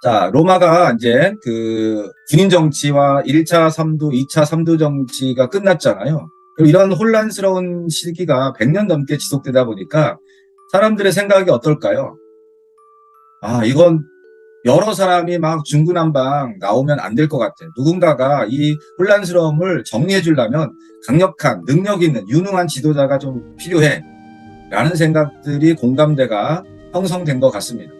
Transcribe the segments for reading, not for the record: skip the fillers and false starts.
자, 로마가 이제 그 군인 정치와 1차 삼두, 2차 삼두 정치가 끝났잖아요. 이런 혼란스러운 시기가 100년 넘게 지속되다 보니까 사람들의 생각이 어떨까요? 아, 이건 여러 사람이 막 중구난방 나오면 안 될 것 같아. 누군가가 이 혼란스러움을 정리해 주려면 강력한, 능력 있는, 유능한 지도자가 좀 필요해. 라는 생각들이 공감대가 형성된 것 같습니다.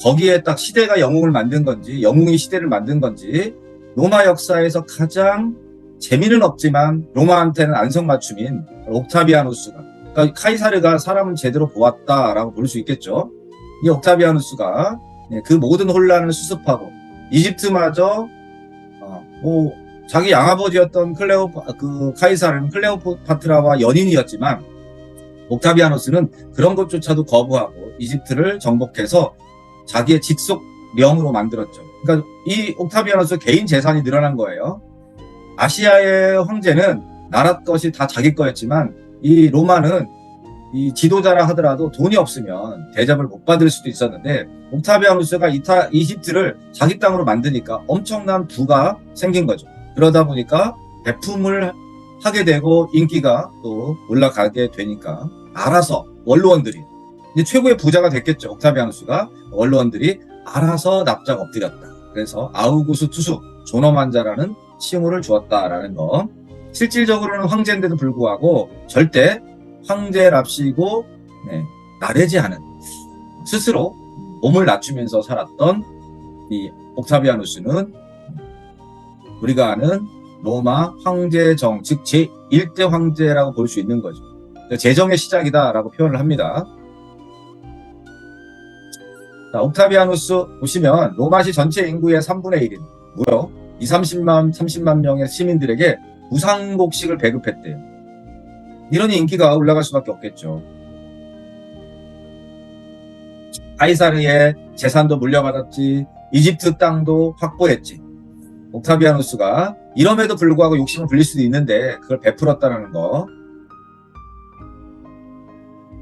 거기에 딱 시대가 영웅을 만든 건지, 영웅이 시대를 만든 건지, 로마 역사에서 가장 재미는 없지만 로마한테는 안성맞춤인 옥타비아누스가, 그러니까 카이사르가 사람을 제대로 보았다라고 볼 수 있겠죠. 이 옥타비아누스가 그 모든 혼란을 수습하고 이집트마저 자기 양아버지였던 카이사르는 클레오파트라와 연인이었지만 옥타비아누스는 그런 것조차도 거부하고 이집트를 정복해서 자기의 직속령으로 만들었죠. 그러니까 이 옥타비아누스 개인 재산이 늘어난 거예요. 아시아의 황제는 나라 것이 다 자기 거였지만 이 로마는 이 지도자라 하더라도 돈이 없으면 대접을 못 받을 수도 있었는데 옥타비아누스가 이집트를 자기 땅으로 만드니까 엄청난 부가 생긴 거죠. 그러다 보니까 배품을 하게 되고 인기가 또 올라가게 되니까 알아서 원로원들이 이제 최고의 부자가 됐겠죠. 옥타비아누스가 원로원들이 알아서 납작 엎드렸다. 그래서 아우구스투스 존엄한 자라는 칭호를 주었다라는 거. 실질적으로는 황제인데도 불구하고 절대 황제랍시고 나대지 않은 스스로 몸을 낮추면서 살았던 이 옥타비아누스는 우리가 아는 로마 황제정, 즉 제1대 황제라고 볼 수 있는 거죠. 제정의 시작이다라고 표현을 합니다. 자, 옥타비아누스 보시면 로마시 전체 인구의 3분의 1인 무려 30만 명의 시민들에게 무상복식을 배급했대요. 이러니 인기가 올라갈 수밖에 없겠죠. 카이사르의 재산도 물려받았지, 이집트 땅도 확보했지. 옥타비아누스가 이럼에도 불구하고 욕심을 부릴 수도 있는데 그걸 베풀었다는 거.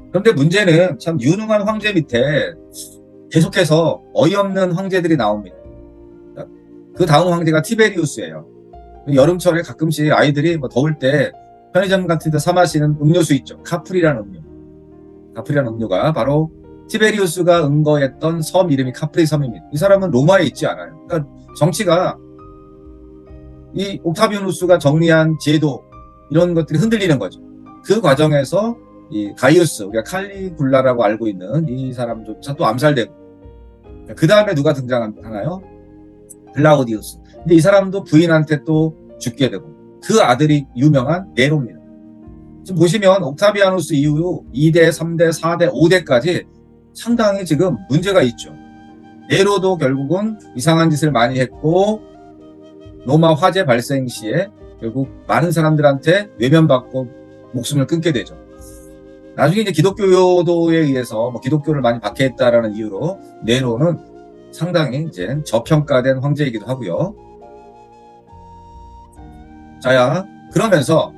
그런데 문제는 참 유능한 황제 밑에 계속해서 어이없는 황제들이 나옵니다. 그 다음 황제가 티베리우스예요. 여름철에 가끔씩 아이들이 더울 때 편의점 같은 데 사 마시는 음료수 있죠. 카프리라는 음료. 카프리라는 음료가 바로 티베리우스가 응거했던 섬 이름이 카프리 섬입니다. 이 사람은 로마에 있지 않아요. 그러니까 정치가 이 옥타비아누스가 정리한 제도 이런 것들이 흔들리는 거죠. 그 과정에서 이 가이우스, 우리가 칼리굴라라고 알고 있는 이 사람조차 또 암살되고 그 다음에 누가 등장하나요? 글라우디우스. 근데 이 사람도 부인한테 또 죽게 되고 그 아들이 유명한 네로입니다. 지금 보시면 옥타비아누스 이후 2대, 3대, 4대, 5대까지 상당히 지금 문제가 있죠. 네로도 결국은 이상한 짓을 많이 했고 로마 화재 발생 시에 결국 많은 사람들한테 외면받고 목숨을 끊게 되죠. 나중에 이제 기독교도에 의해서 기독교를 많이 박해했다라는 이유로 네로는 상당히 이제 저평가된 황제이기도 하고요. 자야 그러면서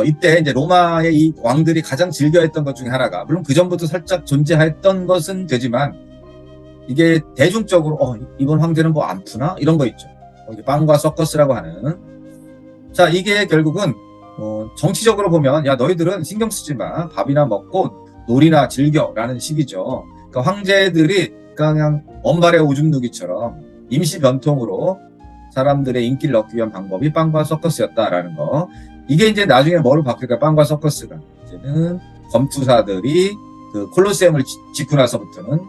이때 이제 로마의 이 왕들이 가장 즐겨했던 것 중에 하나가 물론 그 전부터 살짝 존재했던 것은 되지만 이게 대중적으로 이번 황제는 뭐 안 푸나 이런 거 있죠. 빵과 서커스라고 하는. 자 이게 결국은 정치적으로 보면 야 너희들은 신경 쓰지 마. 밥이나 먹고 놀이나 즐겨라는 식이죠. 그러니까 황제들이 그냥 원발의 오줌 누기처럼 임시 변통으로 사람들의 인기를 얻기 위한 방법이 빵과 서커스였다라는 거. 이게 이제 나중에 뭐로 바뀔까? 빵과 서커스가 이제는 검투사들이 그 콜로세움을 짓고 나서부터는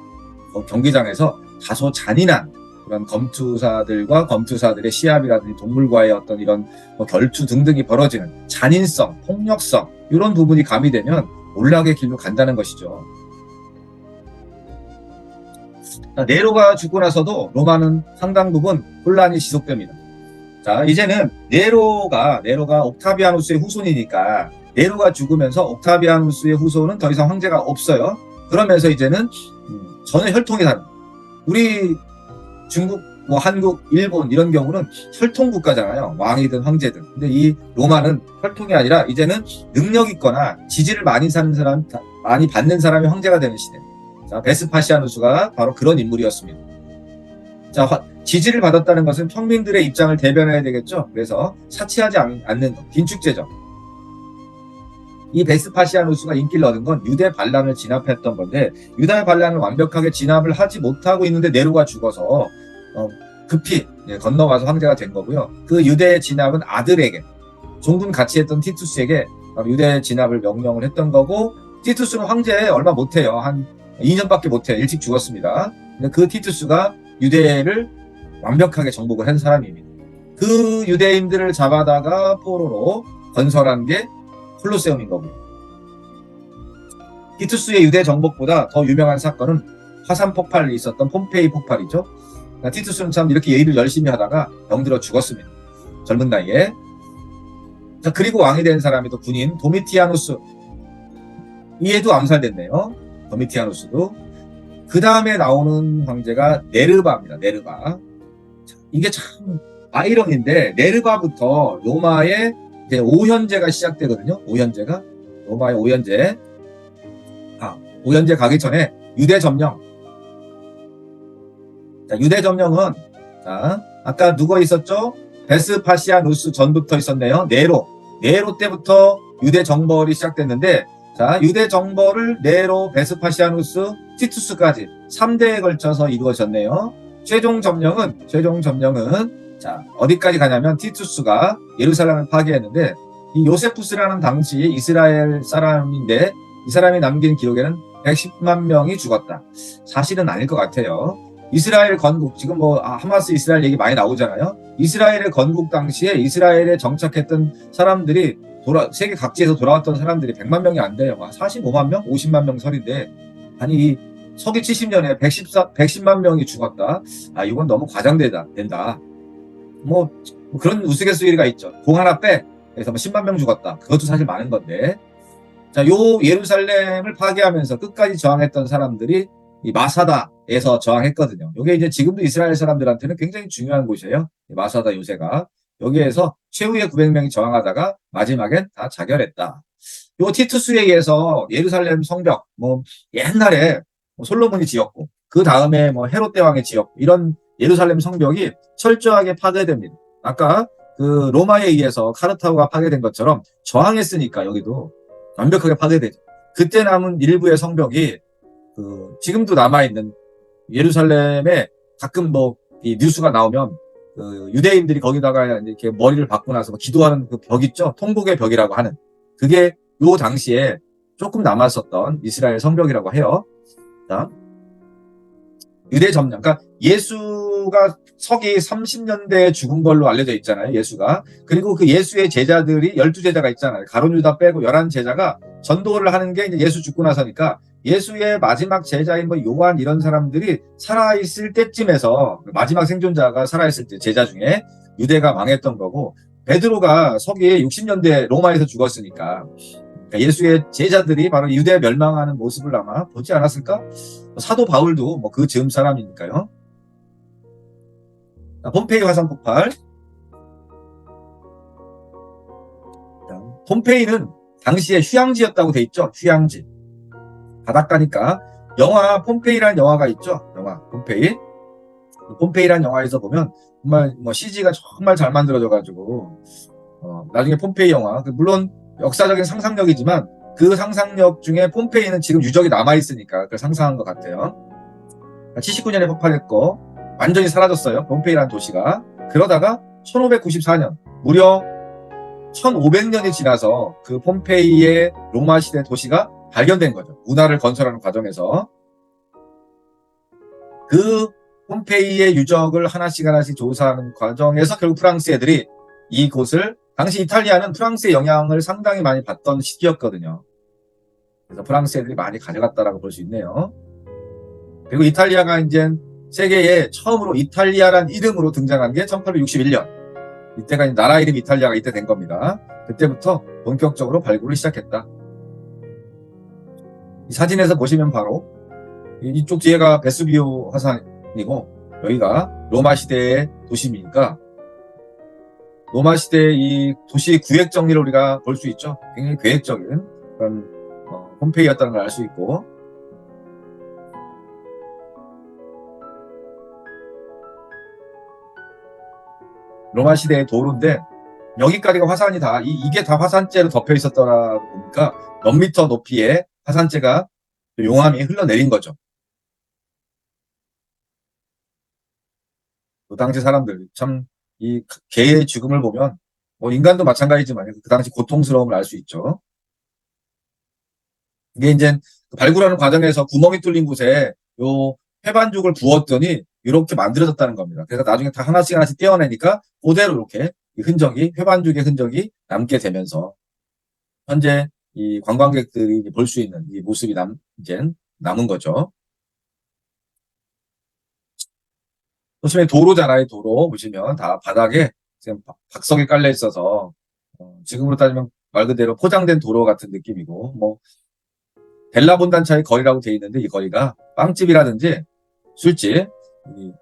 경기장에서 다소 잔인한 그런 검투사들과 검투사들의 시합이라든지 동물과의 어떤 이런 결투 등등이 벌어지는 잔인성, 폭력성 이런 부분이 가미되면 몰락의 길로 간다는 것이죠. 네로가 죽고 나서도 로마는 상당 부분 혼란이 지속됩니다. 자, 이제는 네로가 옥타비아누스의 후손이니까 네로가 죽으면서 옥타비아누스의 후손은 더 이상 황제가 없어요. 그러면서 이제는 전혀 혈통이 다른 우리 중국, 한국, 일본 이런 경우는 혈통 국가잖아요. 왕이든 황제든. 근데 이 로마는 혈통이 아니라 이제는 능력 있거나 지지를 많이 받는 사람이 황제가 되는 시대. 자, 베스파시아누스가 바로 그런 인물이었습니다. 자, 지지를 받았다는 것은 평민들의 입장을 대변해야 되겠죠. 그래서 사치하지 않는 것, 긴축재정. 이 베스파시아누스가 인기를 얻은 건 유대 반란을 진압했던 건데, 유대 반란을 완벽하게 진압을 하지 못하고 있는데 네로가 죽어서 급히 건너가서 황제가 된 거고요. 그 유대 진압은 아들에게, 종군 같이 했던 티투스에게 유대 진압을 명령을 했던 거고, 티투스는 황제에 얼마 못해요. 한 2년밖에 못해요. 일찍 죽었습니다. 근데 그 티투스가 유대를 완벽하게 정복을 한 사람입니다. 그 유대인들을 잡아다가 포로로 건설한 게 콜로세움인 거고요. 티투스의 유대 정복보다 더 유명한 사건은 화산 폭발이 있었던 폼페이 폭발이죠. 그러니까 티투스는 참 이렇게 일을 열심히 하다가 병들어 죽었습니다. 젊은 나이에. 자, 그리고 왕이 된 사람이 또 군인 도미티아누스. 이에도 암살됐네요. 도미티아누스도. 그 다음에 나오는 황제가 네르바입니다. 네르바. 이게 참 아이러니인데, 네르바부터 로마의 이제 오현제가 시작되거든요. 오현제가. 로마의 오현제. 오현제 가기 전에 유대 점령. 자, 유대 점령은, 자, 아까 누가 있었죠? 베스파시아누스 전부터 있었네요. 네로 때부터 유대 정벌이 시작됐는데, 자, 유대 정벌을 네로, 베스파시아누스, 티투스까지 3대에 걸쳐서 이루어졌네요. 최종 점령은 자, 어디까지 가냐면 티투스가 예루살렘을 파괴했는데, 이 요세푸스라는 당시 이스라엘 사람인데, 이 사람이 남긴 기록에는 110만 명이 죽었다. 사실은 아닐 것 같아요. 이스라엘 건국, 지금 하마스 이스라엘 얘기 많이 나오잖아요. 이스라엘의 건국 당시에 이스라엘에 정착했던 사람들이 세계 각지에서 돌아왔던 사람들이 100만 명이 안 돼요. 45만 명? 50만 명 설인데, 아니, 서기 70년에 110만 명이 죽었다. 이건 너무 과장된다. 그런 우스갯소리가 있죠. 공 하나 빼. 그래서 10만 명 죽었다. 그것도 사실 많은 건데. 자, 요 예루살렘을 파괴하면서 끝까지 저항했던 사람들이 이 마사다에서 저항했거든요. 이게 이제 지금도 이스라엘 사람들한테는 굉장히 중요한 곳이에요. 마사다 요새가. 여기에서 최후의 900명이 저항하다가 마지막엔 다 자결했다. 요 티투스에 의해서 예루살렘 성벽, 옛날에 솔로몬이 지었고, 그 다음에 헤롯 대왕이 지었고, 이런 예루살렘 성벽이 철저하게 파괴됩니다. 아까 그 로마에 의해서 카르타고가 파괴된 것처럼 저항했으니까 여기도 완벽하게 파괴되죠. 그때 남은 일부의 성벽이 지금도 남아있는 예루살렘에 가끔 이 뉴스가 나오면 유대인들이 거기다가 이렇게 머리를 박고 나서 기도하는 그 벽 있죠? 통곡의 벽이라고 하는. 그게 요 당시에 조금 남았었던 이스라엘 성벽이라고 해요. 자, 유대 점령. 그러니까 예수가 서기 30년대에 죽은 걸로 알려져 있잖아요. 예수가. 그리고 그 예수의 제자들이 12제자가 있잖아요. 가룟 유다 빼고 11제자가 전도를 하는 게 이제 예수 죽고 나서니까 예수의 마지막 제자인 요한 이런 사람들이 살아있을 때쯤에서 마지막 생존자가 살아있을 때 제자 중에 유대가 망했던 거고, 베드로가 서기 60년대 로마에서 죽었으니까 그러니까 예수의 제자들이 바로 유대 멸망하는 모습을 아마 보지 않았을까? 사도 바울도 그 즈음 사람이니까요. 폼페이 화산 폭발. 폼페이는 당시에 휴양지였다고 돼 있죠. 휴양지. 바닷가니까. 영화 폼페이라는 영화가 있죠. 영화 폼페이. 폼페이라는 영화에서 보면 정말 CG가 정말 잘 만들어져가지고 나중에 폼페이 영화, 물론 역사적인 상상력이지만 그 상상력 중에 폼페이는 지금 유적이 남아있으니까 그걸 상상한 것 같아요. 79년에 폭발했고 완전히 사라졌어요. 폼페이라는 도시가. 그러다가 1594년, 무려 1500년이 지나서 그 폼페이의 로마 시대 도시가 발견된 거죠. 운하를 건설하는 과정에서. 그 폼페이의 유적을 하나씩 조사하는 과정에서 결국 프랑스 애들이 이곳을, 당시 이탈리아는 프랑스의 영향을 상당히 많이 받던 시기였거든요. 그래서 프랑스 애들이 많이 가져갔다라고 볼 수 있네요. 그리고 이탈리아가 이제 세계에 처음으로 이탈리아란 이름으로 등장한 게 1861년. 이때가 나라 이름 이탈리아가 이때 된 겁니다. 그때부터 본격적으로 발굴을 시작했다. 이 사진에서 보시면 바로 이쪽 뒤에가 베수비오 화산이고 여기가 로마 시대의 도심이니까 로마 시대의 이 도시 구획 정리를 우리가 볼 수 있죠. 굉장히 계획적인 그런 폼페이였다는 걸 알 수 있고, 로마 시대의 도로인데 여기까지가 화산이 다 이게 다 화산재로 덮여 있었더라 보니까 몇 미터 높이의 화산재가 용암이 흘러내린 거죠. 그 당시 사람들 참 이 개의 죽음을 보면 뭐 인간도 마찬가지지만 그 당시 고통스러움을 알 수 있죠. 이게 이제 발굴하는 과정에서 구멍이 뚫린 곳에 요 회반죽을 부었더니 이렇게 만들어졌다는 겁니다. 그래서 나중에 다 하나씩 하나씩 떼어내니까 그대로 이렇게 이 흔적이 회반죽의 흔적이 남게 되면서 현재 이 관광객들이 볼 수 있는 이 모습이 이제 남은 거죠. 보시면 도로잖아요. 도로 보시면 다 바닥에 지금 박석이 깔려 있어서 지금으로 따지면 말 그대로 포장된 도로 같은 느낌이고 뭐 벨라본단차의 거리라고 돼 있는데 이 거리가 빵집이라든지 술집, 이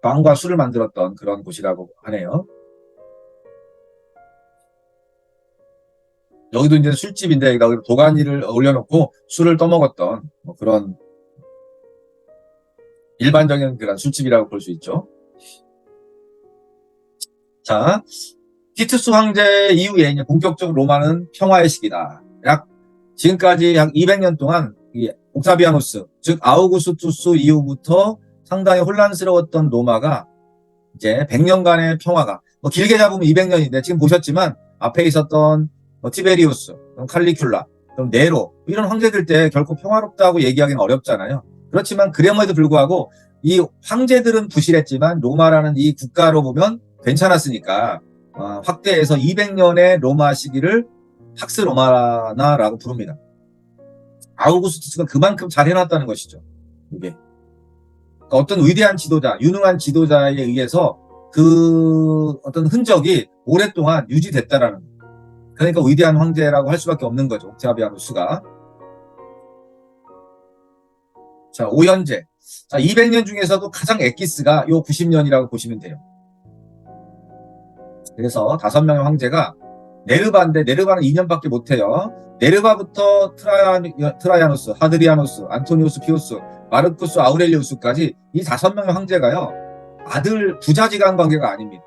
빵과 술을 만들었던 그런 곳이라고 하네요. 여기도 이제 술집인데 여기다 도가니를 올려놓고 술을 떠먹었던 뭐 그런 일반적인 그런 술집이라고 볼 수 있죠. 자, 티투스 황제 이후에 이제 본격적으로 로마는 평화의 시기다. 약 지금까지 약 200년 동안 이 옥타비아누스, 즉 아우구스투스 이후부터 상당히 혼란스러웠던 로마가 이제 100년간의 평화가 뭐 길게 잡으면 200년인데 지금 보셨지만 앞에 있었던 뭐 티베리우스, 칼리큘라, 네로 이런 황제들 때 결코 평화롭다고 얘기하기는 어렵잖아요. 그렇지만 그럼에도 불구하고 이 황제들은 부실했지만 로마라는 이 국가로 보면 괜찮았으니까 확대해서 200년의 로마 시기를 팍스 로마나라고 부릅니다. 아우구스투스가 그만큼 잘 해놨다는 것이죠. 이게 그러니까 어떤 위대한 지도자, 유능한 지도자에 의해서 그 어떤 흔적이 오랫동안 유지됐다라는 거예요. 그러니까 위대한 황제라고 할 수밖에 없는 거죠. 옥타비아누스가. 자, 오현제. 자, 200년 중에서도 가장 엑기스가 요 90년이라고 보시면 돼요. 그래서 5명의 황제가 네르바인데 네르바는 2년밖에 못해요. 네르바부터 트라야누스, 하드리아누스, 안토니우스 피우스, 마르쿠스 아우렐리우스까지 이 5명의 황제가요. 아들 부자지간 관계가 아닙니다.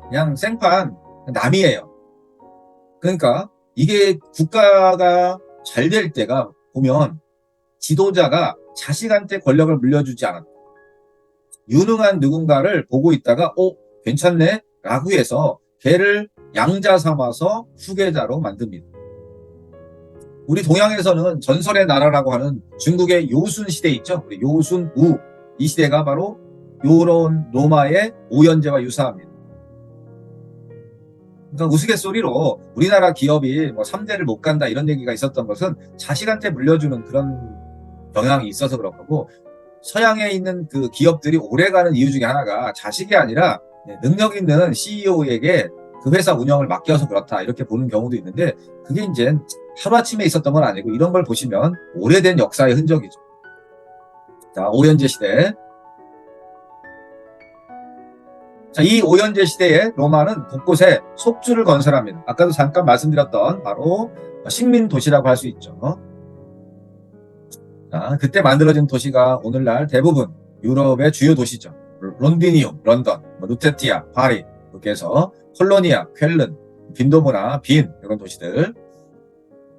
그냥 생판 남이에요. 그러니까 이게 국가가 잘 될 때가 보면 지도자가 자식한테 권력을 물려주지 않았다. 유능한 누군가를 보고 있다가 괜찮네 라고 해서 걔를 양자 삼아서 후계자로 만듭니다. 우리 동양에서는 전설의 나라라고 하는 중국의 요순 시대 있죠. 우리 요순 우 이 시대가 바로 요런 로마의 오현제와 유사합니다. 그러니까 우스갯소리로 우리나라 기업이 뭐 3대를 못 간다 이런 얘기가 있었던 것은 자식한테 물려주는 그런 경향이 있어서 그런 거고 서양에 있는 그 기업들이 오래가는 이유 중에 하나가 자식이 아니라 능력 있는 CEO에게 그 회사 운영을 맡겨서 그렇다 이렇게 보는 경우도 있는데 그게 이제 하루아침에 있었던 건 아니고 이런 걸 보시면 오래된 역사의 흔적이죠. 자, 오현제 시대. 자, 이 오현제 시대에 로마는 곳곳에 속주를 건설합니다. 아까도 잠깐 말씀드렸던 바로 식민 도시라고 할 수 있죠. 자, 그때 만들어진 도시가 오늘날 대부분 유럽의 주요 도시죠. 론디니움, 런던, 루테티아, 파리, 이렇게 해서 콜로니아, 쾰른, 빈도모나, 빈 이런 도시들.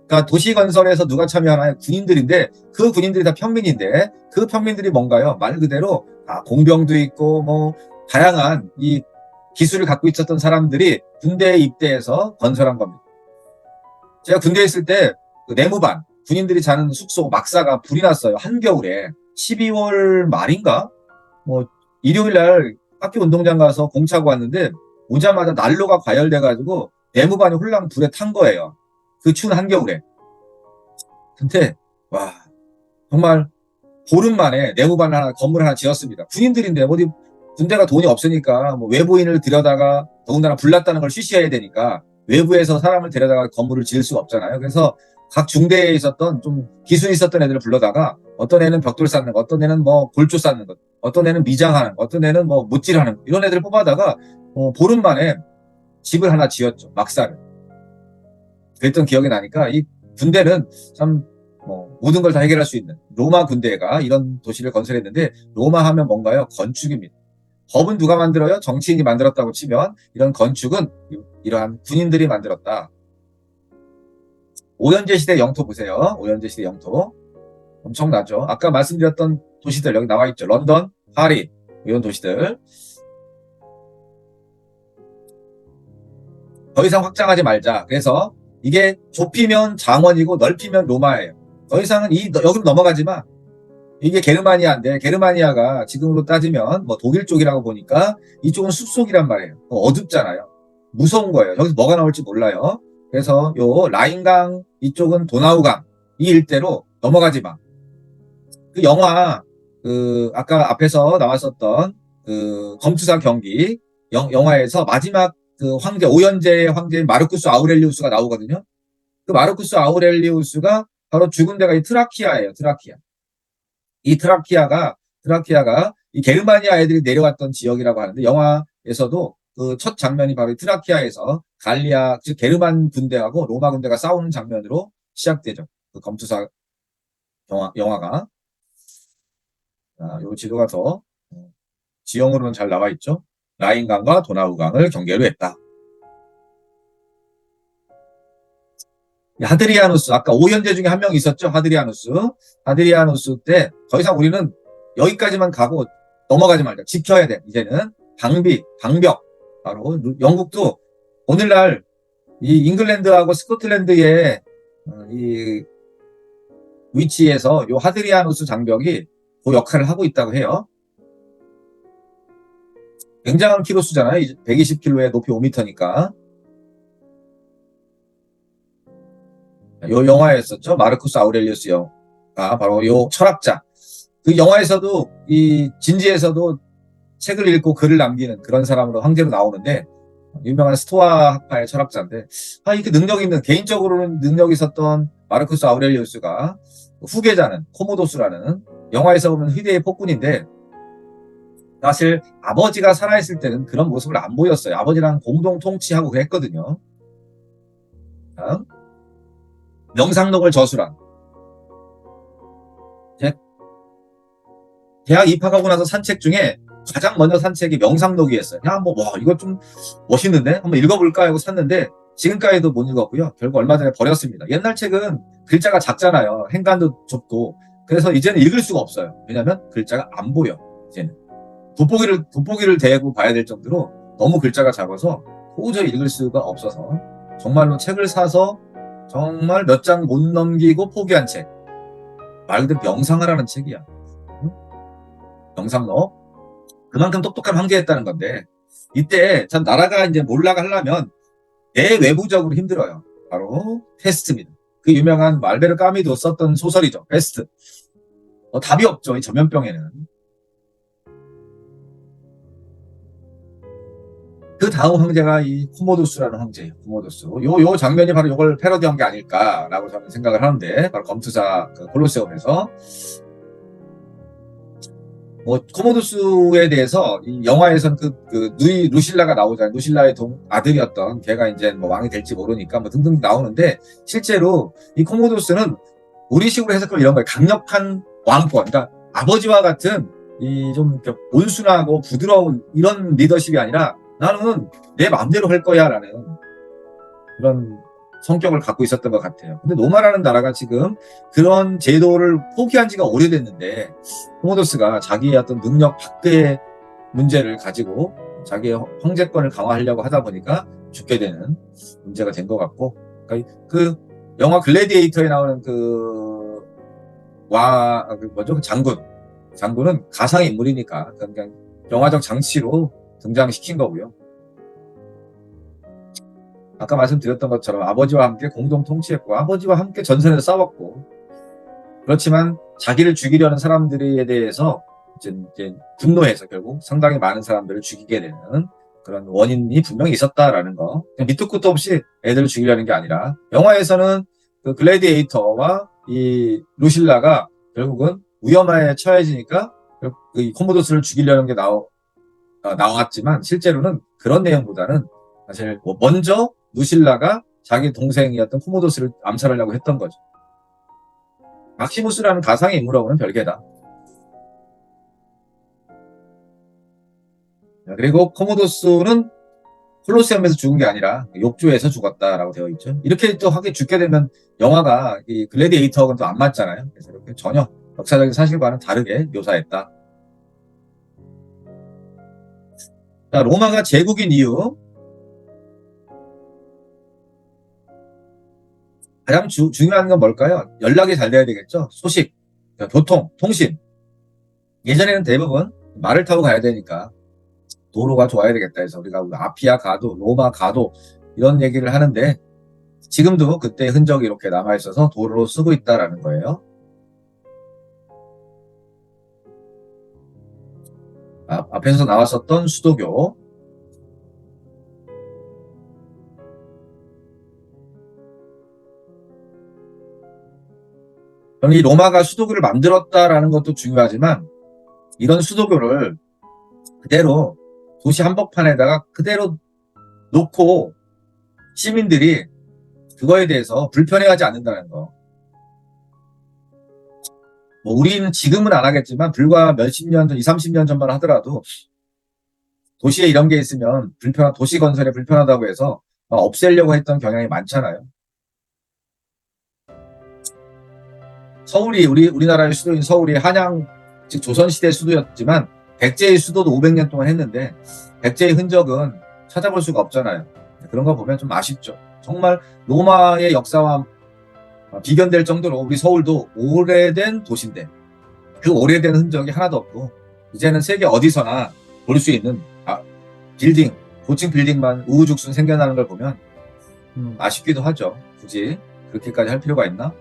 그러니까 도시 건설에서 누가 참여하나요? 군인들인데 그 군인들이 다 평민인데 그 평민들이 뭔가요? 말 그대로 공병도 있고 뭐 다양한 이 기술을 갖고 있었던 사람들이 군대에 입대해서 건설한 겁니다. 제가 군대에 있을 때 그 내무반 군인들이 자는 숙소 막사가 불이 났어요. 한겨울에 12월 말인가? 뭐 일요일 날 학교 운동장 가서 공차고 왔는데 오자마자 난로가 과열돼가지고 내무반이 홀랑 불에 탄 거예요. 그 추운 한겨울에. 근데 와 정말 보름 만에 내무반 하나 건물 하나 지었습니다. 군인들인데 어디 군대가 돈이 없으니까 뭐 외부인을 들여다가 더군다나 불났다는 걸 쉬쉬해야 되니까 외부에서 사람을 데려다가 건물을 지을 수가 없잖아요. 그래서 각 중대에 있었던 좀 기술이 있었던 애들을 불러다가 어떤 애는 벽돌 쌓는 거, 어떤 애는 뭐 골조 쌓는 것, 어떤 애는 미장하는 거, 어떤 애는 뭐 못질하는 거 이런 애들을 뽑아다가 보름 만에 집을 하나 지었죠. 막사를. 그랬던 기억이 나니까 이 군대는 참 모든 걸 다 해결할 수 있는 로마 군대가 이런 도시를 건설했는데 로마 하면 뭔가요? 건축입니다. 법은 누가 만들어요? 정치인이 만들었다고 치면 이런 건축은 이러한 군인들이 만들었다. 오연제 시대 영토 보세요. 오연제 시대 영토 엄청나죠. 아까 말씀드렸던 도시들 여기 나와 있죠. 런던, 파리 이런 도시들. 더 이상 확장하지 말자. 그래서 이게 좁히면 장원이고 넓히면 로마예요. 더 이상은 여기로 넘어가지 마. 이게 게르마니아인데 게르마니아가 지금으로 따지면 뭐 독일 쪽이라고 보니까 이쪽은 숲속이란 말이에요. 어둡잖아요. 무서운 거예요. 여기서 뭐가 나올지 몰라요. 그래서 요 라인강 이쪽은 도나우강 이 일대로 넘어가지 마. 그 영화 아까 앞에서 나왔었던 그 검투사 경기 영화에서 마지막 그 황제 오연제의 황제인 마르쿠스 아우렐리우스가 나오거든요. 그 마르쿠스 아우렐리우스가 바로 죽은 데가 이 트라키아예요. 트라키아. 이 트라키아가 이 게르마니아 애들이 내려왔던 지역이라고 하는데 영화에서도 그 첫 장면이 바로 트라키아에서 갈리아 즉 게르만 군대하고 로마 군대가 싸우는 장면으로 시작되죠. 그 검투사 영화가. 요 지도가 더 지형으로는 잘 나와 있죠. 라인강과 도나우강을 경계로 했다. 하드리아누스 아까 오연제 중에 한 명 있었죠. 하드리아누스 때 더 이상 우리는 여기까지만 가고 넘어가지 말자. 지켜야 돼. 이제는 방벽 바로 영국도 오늘날 이 잉글랜드하고 스코틀랜드의 이 위치에서 요 하드리아누스 장벽이 그 역할을 하고 있다고 해요. 굉장한 키로수잖아요. 120km에 높이 5m니까. 요 영화였었죠. 마르쿠스 아우렐리우스 영화 바로 요 철학자. 그 영화에서도 이 진지에서도 책을 읽고 글을 남기는 그런 사람으로 황제로 나오는데 유명한 스토아 학파의 철학자인데 이렇게 개인적으로는 능력이 있었던 마르쿠스 아우렐리우스가 후계자는 코모도스라는 영화에서 보면 희대의 폭군인데 사실 아버지가 살아있을 때는 그런 모습을 안 보였어요. 아버지랑 공동 통치하고 그랬거든요. 명상록을 저술한 대학 입학하고 나서 산책 중에 가장 먼저 산책이 명상록이었어요. 이거 좀 멋있는데 한번 읽어볼까 하고 샀는데 지금까지도 못 읽었고요. 결국 얼마 전에 버렸습니다. 옛날 책은 글자가 작잖아요. 행간도 좁고 그래서 이제는 읽을 수가 없어요. 왜냐하면 글자가 안 보여. 이제는 돋보기를 대고 봐야 될 정도로 너무 글자가 작아서 도저히 읽을 수가 없어서 정말로 책을 사서 정말 몇 장 못 넘기고 포기한 책. 말 그대로 명상하라는 책이야. 명상록. 그만큼 똑똑한 황제였다는 건데 이때 참 나라가 이제 몰락하려면 내외부적으로 힘들어요. 바로 페스트입니다. 그 유명한 말베르 까미도 썼던 소설이죠. 페스트. 답이 없죠. 이 전염병에는. 그 다음 황제가 이 코모도스라는 황제예요. 코모도스. 요 장면이 바로 이걸 패러디한 게 아닐까라고 저는 생각을 하는데 바로 검투사 그 콜로세움에서 코모도스에 대해서 이 영화에서는 그 루실라가 나오잖아요. 루실라의 아들이었던 걔가 이제 왕이 될지 모르니까 등등 나오는데 실제로 이 코모도스는 우리식으로 해석하면 이런 거예요. 강력한 왕권. 그러니까 아버지와 같은 이 좀 온순하고 부드러운 이런 리더십이 아니라 나는 내 마음대로 할 거야 라는 그런 성격을 갖고 있었던 것 같아요. 근데 로마라는 나라가 지금 그런 제도를 포기한 지가 오래됐는데 코모도스가 자기의 어떤 능력 밖의 문제를 가지고 자기의 황제권을 강화하려고 하다 보니까 죽게 되는 문제가 된 것 같고 그러니까 그 영화 글래디에이터에 나오는 그 장군은 가상 인물이니까 그냥 영화적 장치로 등장시킨 거고요. 아까 말씀드렸던 것처럼 아버지와 함께 공동 통치했고 아버지와 함께 전선에서 싸웠고 그렇지만 자기를 죽이려는 사람들에 대해서 이제 분노해서 결국 상당히 많은 사람들을 죽이게 되는 그런 원인이 분명히 있었다라는 거. 밑도 끝도 없이 애들을 죽이려는 게 아니라 영화에서는 그 글래디에이터와 이 루실라가 결국은 위험에 처해지니까 이 코모도스를 죽이려는 게 나왔지만 실제로는 그런 내용보다는 사실 먼저 루실라가 자기 동생이었던 코모도스를 암살하려고 했던 거죠. 막시무스라는 가상의 인물하고는 별개다. 그리고 코모도스는 콜로세움에서 죽은 게 아니라 욕조에서 죽었다라고 되어 있죠. 이렇게 또 하게 죽게 되면 영화가 이 글래디에이터하고는 또 안 맞잖아요. 그래서 이렇게 전혀 역사적인 사실과는 다르게 묘사했다. 자, 로마가 제국인 이유. 가장 중요한 건 뭘까요? 연락이 잘 돼야 되겠죠. 소식, 교통, 통신. 예전에는 대부분 말을 타고 가야 되니까 도로가 좋아야 되겠다 해서 우리가 아피아 가도, 로마 가도 이런 얘기를 하는데 지금도 그때 흔적이 이렇게 남아있어서 도로로 쓰고 있다라는 거예요. 앞에서 나왔었던 수도교. 저는 이 로마가 수도교를 만들었다라는 것도 중요하지만 이런 수도교를 그대로 도시 한복판에다가 그대로 놓고 시민들이 그거에 대해서 불편해하지 않는다는 거. 뭐 우리는 지금은 안 하겠지만 불과 몇십 년 전, 20, 30년 전만 하더라도 도시에 이런 게 있으면 도시 건설에 불편하다고 해서 없애려고 했던 경향이 많잖아요. 서울이 우리나라의 수도인 서울이 한양 즉 조선시대 수도였지만 백제의 수도도 500년 동안 했는데 백제의 흔적은 찾아볼 수가 없잖아요. 그런 거 보면 좀 아쉽죠. 정말 로마의 역사와 비견될 정도로 우리 서울도 오래된 도시인데 그 오래된 흔적이 하나도 없고 이제는 세계 어디서나 볼 수 있는 빌딩, 고층 빌딩만 우후죽순 생겨나는 걸 보면 아쉽기도 하죠. 굳이 그렇게까지 할 필요가 있나?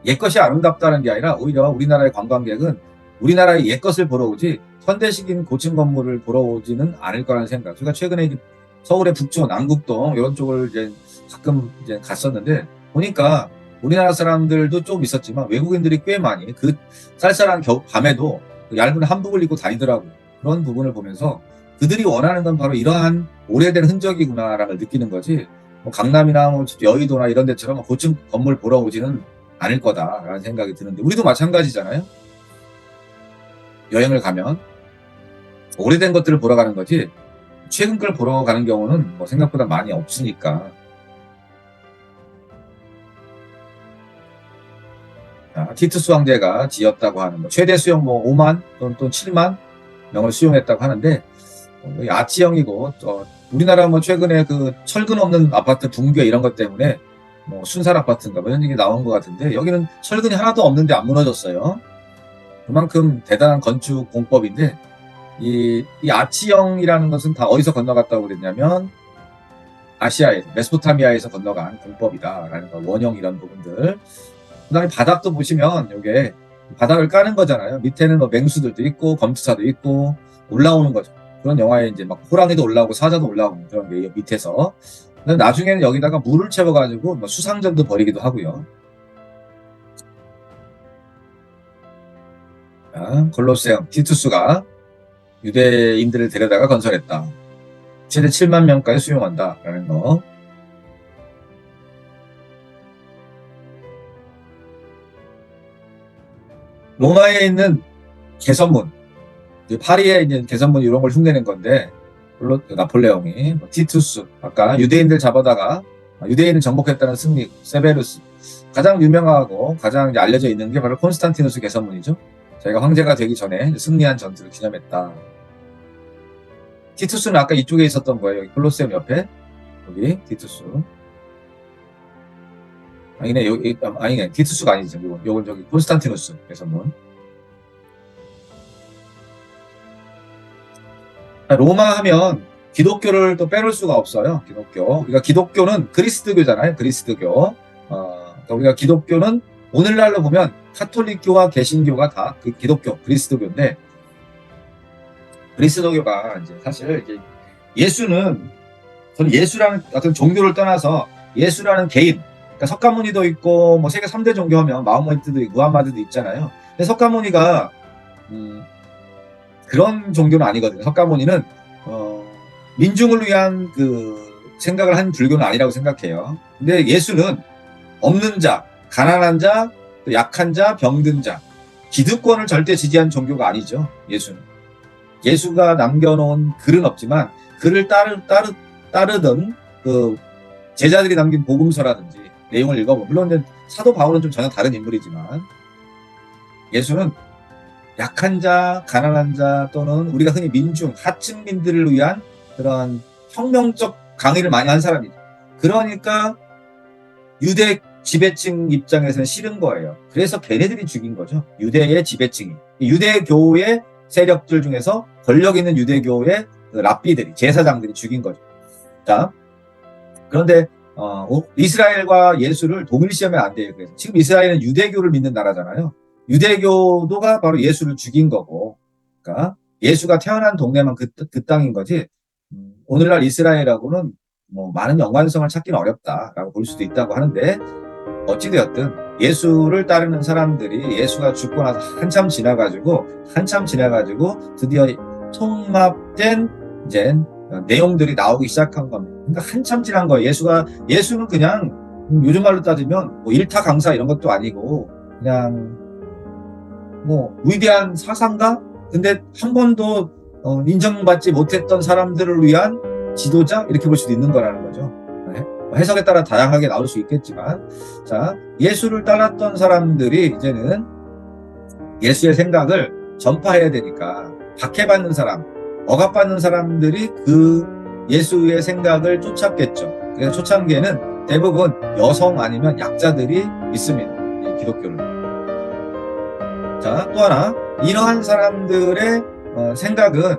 옛것이 아름답다는 게 아니라 오히려 우리나라의 관광객은 우리나라의 옛것을 보러 오지 현대식인 고층 건물을 보러 오지는 않을 거라는 생각. 제가 최근에 서울의 북촌, 남국동 이런 쪽을 이제 가끔 이제 갔었는데 보니까 우리나라 사람들도 좀 있었지만 외국인들이 꽤 많이 그 쌀쌀한 밤에도 얇은 한복을 입고 다니더라고요. 그런 부분을 보면서 그들이 원하는 건 바로 이러한 오래된 흔적이구나라는 걸 느끼는 거지 뭐 강남이나 뭐 여의도나 이런 데처럼 고층 건물 보러 오지는 않을 거다라는 생각이 드는데 우리도 마찬가지잖아요. 여행을 가면 오래된 것들을 보러 가는 거지 최근 걸 보러 가는 경우는 뭐 생각보다 많이 없으니까. 티투스 황제가 지었다고 하는 뭐 최대 수용 뭐 5만 또는 7만 명을 수용했다고 하는데 아치형이고 우리나라 뭐 최근에 그 철근 없는 아파트 붕괴 이런 것 때문에 뭐 순살 아파트인가 뭐 이런 얘기 나온 것 같은데 여기는 철근이 하나도 없는데 안 무너졌어요. 그만큼 대단한 건축 공법인데 이 아치형이라는 것은 다 어디서 건너갔다고 그랬냐면 아시아에서 메소포타미아에서 건너간 공법이다라는 거 원형 이런 부분들. 그다음에 바닥도 보시면 이게 바닥을 까는 거잖아요. 밑에는 뭐 맹수들도 있고 검투사도 있고 올라오는 거죠. 그런 영화에 이제 막 호랑이도 올라오고 사자도 올라오는 그런 게 밑에서. 나중에는 여기다가 물을 채워가지고 뭐 수상전도 벌이기도 하고요. 콜로세움 티투스가 유대인들을 데려다가 건설했다. 최대 7만 명까지 수용한다라는 거. 로마에 있는 개선문, 파리에 있는 개선문 이런 걸 흉내낸 건데 물론 나폴레옹이 티투스 아까 유대인들 잡아다가 유대인을 정복했다는 승리 세베루스 가장 유명하고 가장 이제 알려져 있는 게 바로 콘스탄티누스 개선문이죠. 자기가 황제가 되기 전에 승리한 전투를 기념했다. 티투스는 아까 이쪽에 있었던 거예요. 여기 콜로세움 옆에 여기 티투스. 아니네 여기 아니네 티투스가 아니죠. 요건 저기 콘스탄티누스 개선문. 로마 하면 기독교를 또 빼놓을 수가 없어요. 기독교. 그러니까 기독교는 그리스도교잖아요. 그리스도교. 그러니까 우리가 기독교는 오늘날로 보면 카톨릭교와 개신교가 다 그 기독교, 그리스도교인데 그리스도교가 이제 사실 이제 예수는 저는 예수라는 어떤 종교를 떠나서 예수라는 개인, 그러니까 석가모니도 있고 뭐 세계 3대 종교하면 마호메트도 있고 무함마드도 있잖아요. 근데 석가모니가 그런 종교는 아니거든요. 석가모니는 민중을 위한 그 생각을 한 불교는 아니라고 생각해요. 근데 예수는 없는 자, 가난한 자, 또 약한 자, 병든 자, 기득권을 절대 지지한 종교가 아니죠. 예수는. 예수가 남겨놓은 글은 없지만 글을 따르던 그 제자들이 남긴 복음서라든지 내용을 읽어보면, 물론 이제 사도 바울은 좀 전혀 다른 인물이지만, 예수는 약한 자, 가난한 자 또는 우리가 흔히 민중, 하층민들을 위한 그런 혁명적 강의를 많이 한 사람이죠. 그러니까 유대 지배층 입장에서는 싫은 거예요. 그래서 걔네들이 죽인 거죠. 유대의 지배층이. 유대교의 세력들 중에서 권력 있는 유대교의 그 랍비들이, 제사장들이 죽인 거죠. 자, 그런데 이스라엘과 예수를 동일시하면 안 돼요. 그래서 지금 이스라엘은 유대교를 믿는 나라잖아요. 유대교도가 바로 예수를 죽인 거고, 그러니까 예수가 태어난 동네만 그 땅인 거지. 오늘날 이스라엘하고는 뭐 많은 연관성을 찾기는 어렵다라고 볼 수도 있다고 하는데, 어찌되었든 예수를 따르는 사람들이 예수가 죽고 나서 한참 지나가지고 드디어 통합된 이제 내용들이 나오기 시작한 겁니다. 그러니까 한참 지난 거예요. 예수는 그냥 요즘 말로 따지면 뭐 일타 강사 이런 것도 아니고 그냥 뭐 위대한 사상가? 근데 한 번도 인정받지 못했던 사람들을 위한 지도자? 이렇게 볼 수도 있는 거라는 거죠. 네? 해석에 따라 다양하게 나올 수 있겠지만, 자, 예수를 따랐던 사람들이 이제는 예수의 생각을 전파해야 되니까 박해받는 사람, 억압받는 사람들이 그 예수의 생각을 쫓았겠죠. 그래서 초창기에는 대부분 여성 아니면 약자들이 믿습니다. 이 기독교를. 자, 또 하나, 이러한 사람들의 생각은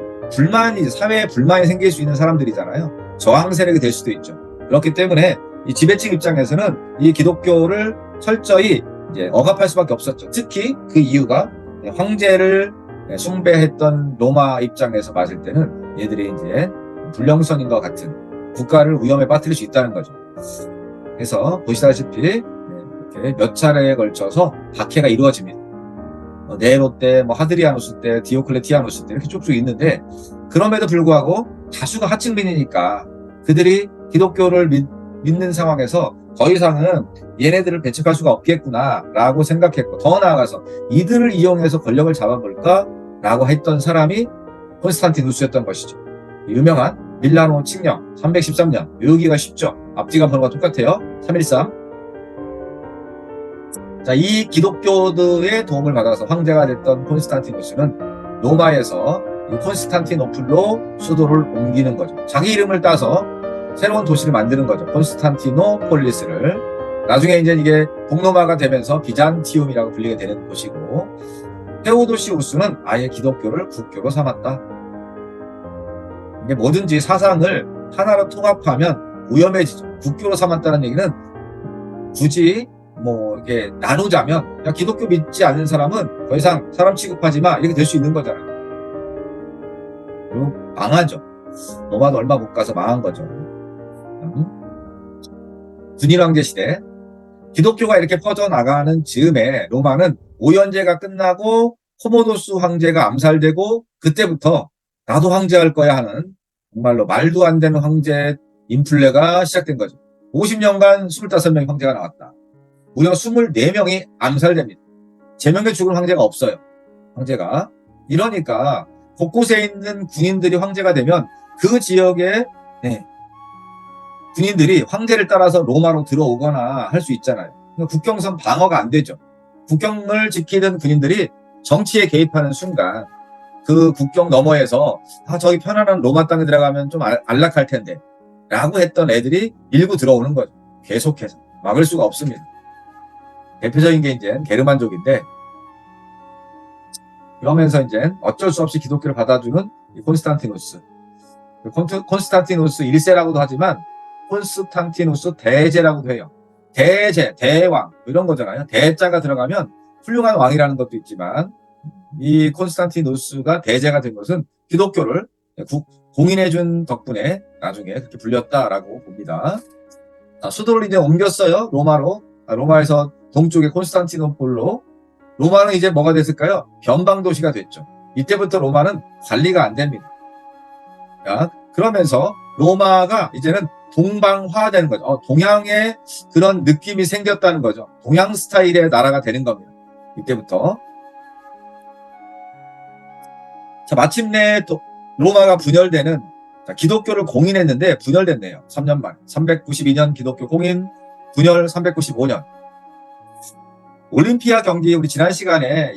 사회에 불만이 생길 수 있는 사람들이잖아요. 저항 세력이 될 수도 있죠. 그렇기 때문에 이 지배층 입장에서는 이 기독교를 철저히 이제 억압할 수밖에 없었죠. 특히 그 이유가 황제를 숭배했던 로마 입장에서 봤을 때는 얘들이 이제 불령선인과 같은 국가를 위험에 빠뜨릴 수 있다는 거죠. 그래서 보시다시피 이렇게 몇 차례에 걸쳐서 박해가 이루어집니다. 네로 때, 하드리아누스 때, 디오클레티아누스 때 이렇게 쭉쭉 있는데, 그럼에도 불구하고 다수가 하층민이니까 그들이 기독교를 믿는 상황에서 더 이상은 얘네들을 배척할 수가 없겠구나라고 생각했고, 더 나아가서 이들을 이용해서 권력을 잡아볼까라고 했던 사람이 콘스탄티누스였던 것이죠. 유명한 밀라노 칙령 313년, 외우기가 쉽죠. 앞뒤가 번호가 똑같아요. 313. 자, 이 기독교들의 도움을 받아서 황제가 됐던 콘스탄티누스는 로마에서 이 콘스탄티노플로 수도를 옮기는 거죠. 자기 이름을 따서 새로운 도시를 만드는 거죠. 콘스탄티노폴리스를. 나중에 이제 이게 동로마가 되면서 비잔티움이라고 불리게 되는 곳이고, 테오도시우스는 아예 기독교를 국교로 삼았다. 이게 뭐든지 사상을 하나로 통합하면 위험해지죠. 국교로 삼았다는 얘기는 굳이 이렇게 나누자면, 야, 기독교 믿지 않는 사람은 더 이상 사람 취급하지 마, 이렇게 될 수 있는 거잖아요. 그리고 망하죠. 로마도 얼마 못 가서 망한 거죠. 분일 황제 시대, 기독교가 이렇게 퍼져나가는 즈음에 로마는 오연제가 끝나고 코모도스 황제가 암살되고, 그때부터 나도 황제할 거야 하는 정말로 말도 안 되는 황제 인플레가 시작된 거죠. 50년간 25명의 황제가 나왔다. 무려 24명이 암살됩니다. 제명에 죽은 황제가 없어요. 황제가. 이러니까 곳곳에 있는 군인들이 황제가 되면 그 지역의 군인들이 황제를 따라서 로마로 들어오거나 할 수 있잖아요. 그러니까 국경선 방어가 안 되죠. 국경을 지키는 군인들이 정치에 개입하는 순간 그 국경 너머에서 저기 편안한 로마 땅에 들어가면 좀 안락할 텐데 라고 했던 애들이 밀고 들어오는 거죠. 계속해서. 막을 수가 없습니다. 대표적인 게 이제 게르만족인데, 그러면서 이제 어쩔 수 없이 기독교를 받아주는 콘스탄티누스. 콘스탄티누스 1세라고도 하지만 콘스탄티누스 대제라고도 해요. 대제, 대왕 이런 거잖아요. 대자가 들어가면 훌륭한 왕이라는 것도 있지만, 이 콘스탄티누스가 대제가 된 것은 기독교를 공인해준 덕분에 나중에 그렇게 불렸다라고 봅니다. 수도를 이제 옮겼어요. 로마로. 로마에서 동쪽의 콘스탄티노폴로. 로마는 이제 뭐가 됐을까요? 변방 도시가 됐죠. 이때부터 로마는 관리가 안 됩니다. 그러면서 로마가 이제는 동방화되는 거죠. 동양의 그런 느낌이 생겼다는 거죠. 동양 스타일의 나라가 되는 겁니다. 이때부터. 자, 마침내 로마가 분열되는, 자, 기독교를 공인했는데 분열됐네요. 3년 만. 392년 기독교 공인, 분열 395년. 올림피아 경기 우리 지난 시간에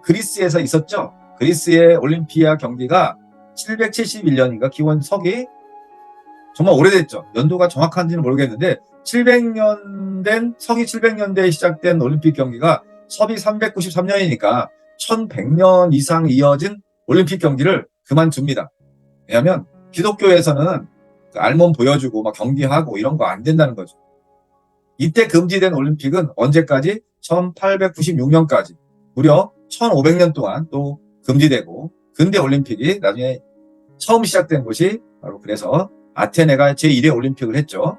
그리스에서 있었죠. 그리스의 올림피아 경기가 771년인가 기원 석이 정말 오래됐죠. 연도가 정확한지는 모르겠는데 700년 된 석이 700년대에 시작된 올림픽 경기가 섭이 393년이니까 1100년 이상 이어진 올림픽 경기를 그만둡니다. 왜냐하면 기독교에서는 알몸 보여주고 막 경기하고 이런 거 안 된다는 거죠. 이때 금지된 올림픽은 언제까지? 1896년까지 무려 1500년 동안 또 금지되고, 근대 올림픽이 나중에 처음 시작된 곳이 바로 그래서 아테네가 제1회 올림픽을 했죠.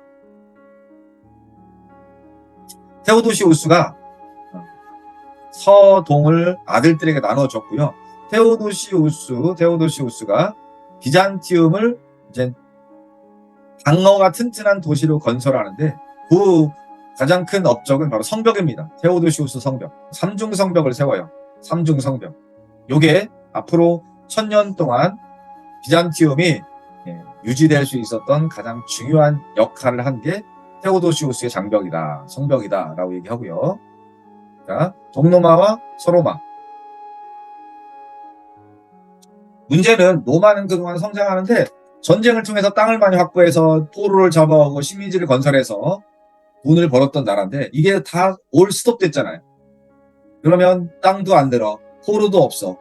테오도시우스가 서동을 아들들에게 나눠줬고요. 테오도시우스가 비잔티움을 이제 방어가 튼튼한 도시로 건설하는데 그 가장 큰 업적은 바로 성벽입니다. 테오도시우스 성벽. 삼중성벽을 세워요. 삼중성벽. 요게 앞으로 1000년 동안 비잔티움이 유지될 수 있었던 가장 중요한 역할을 한 게 테오도시우스의 장벽이다, 성벽이다 라고 얘기하고요. 자, 동로마와 서로마. 문제는 로마는 그동안 성장하는데 전쟁을 통해서 땅을 많이 확보해서 포로를 잡아오고 식민지를 건설해서 돈을 벌었던 나라인데 이게 다 올 스톱 됐잖아요. 그러면 땅도 안 들어, 포로도 없어.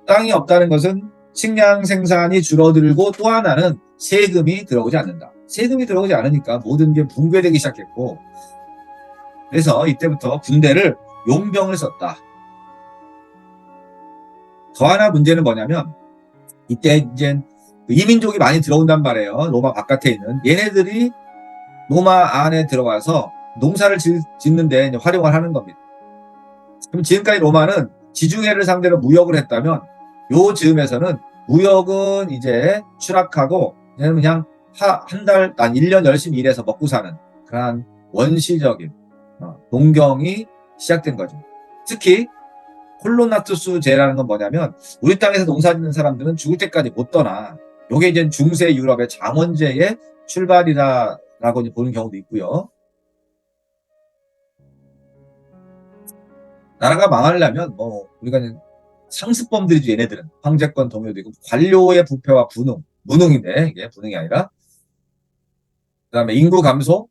땅이 없다는 것은 식량 생산이 줄어들고 또 하나는 세금이 들어오지 않는다. 세금이 들어오지 않으니까 모든 게 붕괴되기 시작했고, 그래서 이때부터 군대를 용병을 썼다. 더 하나 문제는 뭐냐면 이때 이제 이민족이 많이 들어온단 말이에요. 로마 바깥에 있는 얘네들이 로마 안에 들어가서 농사를 짓는데 이제 활용을 하는 겁니다. 그럼 지금까지 로마는 지중해를 상대로 무역을 했다면 요 즈음에서는 무역은 이제 추락하고 그냥 한 달, 1년 열심히 일해서 먹고 사는 그런 원시적인 농경이 시작된 거죠. 특히 콜로나투스제라는 건 뭐냐면 우리 땅에서 농사 짓는 사람들은 죽을 때까지 못 떠나. 요게 이제 중세 유럽의 장원제의 출발이라고 보는 경우도 있고요. 나라가 망하려면 우리가 상습범들이지. 얘네들은 황제권 동요도 있고 관료의 부패와 분웅, 무능인데 이게 분웅이 아니라, 그다음에 인구 감소,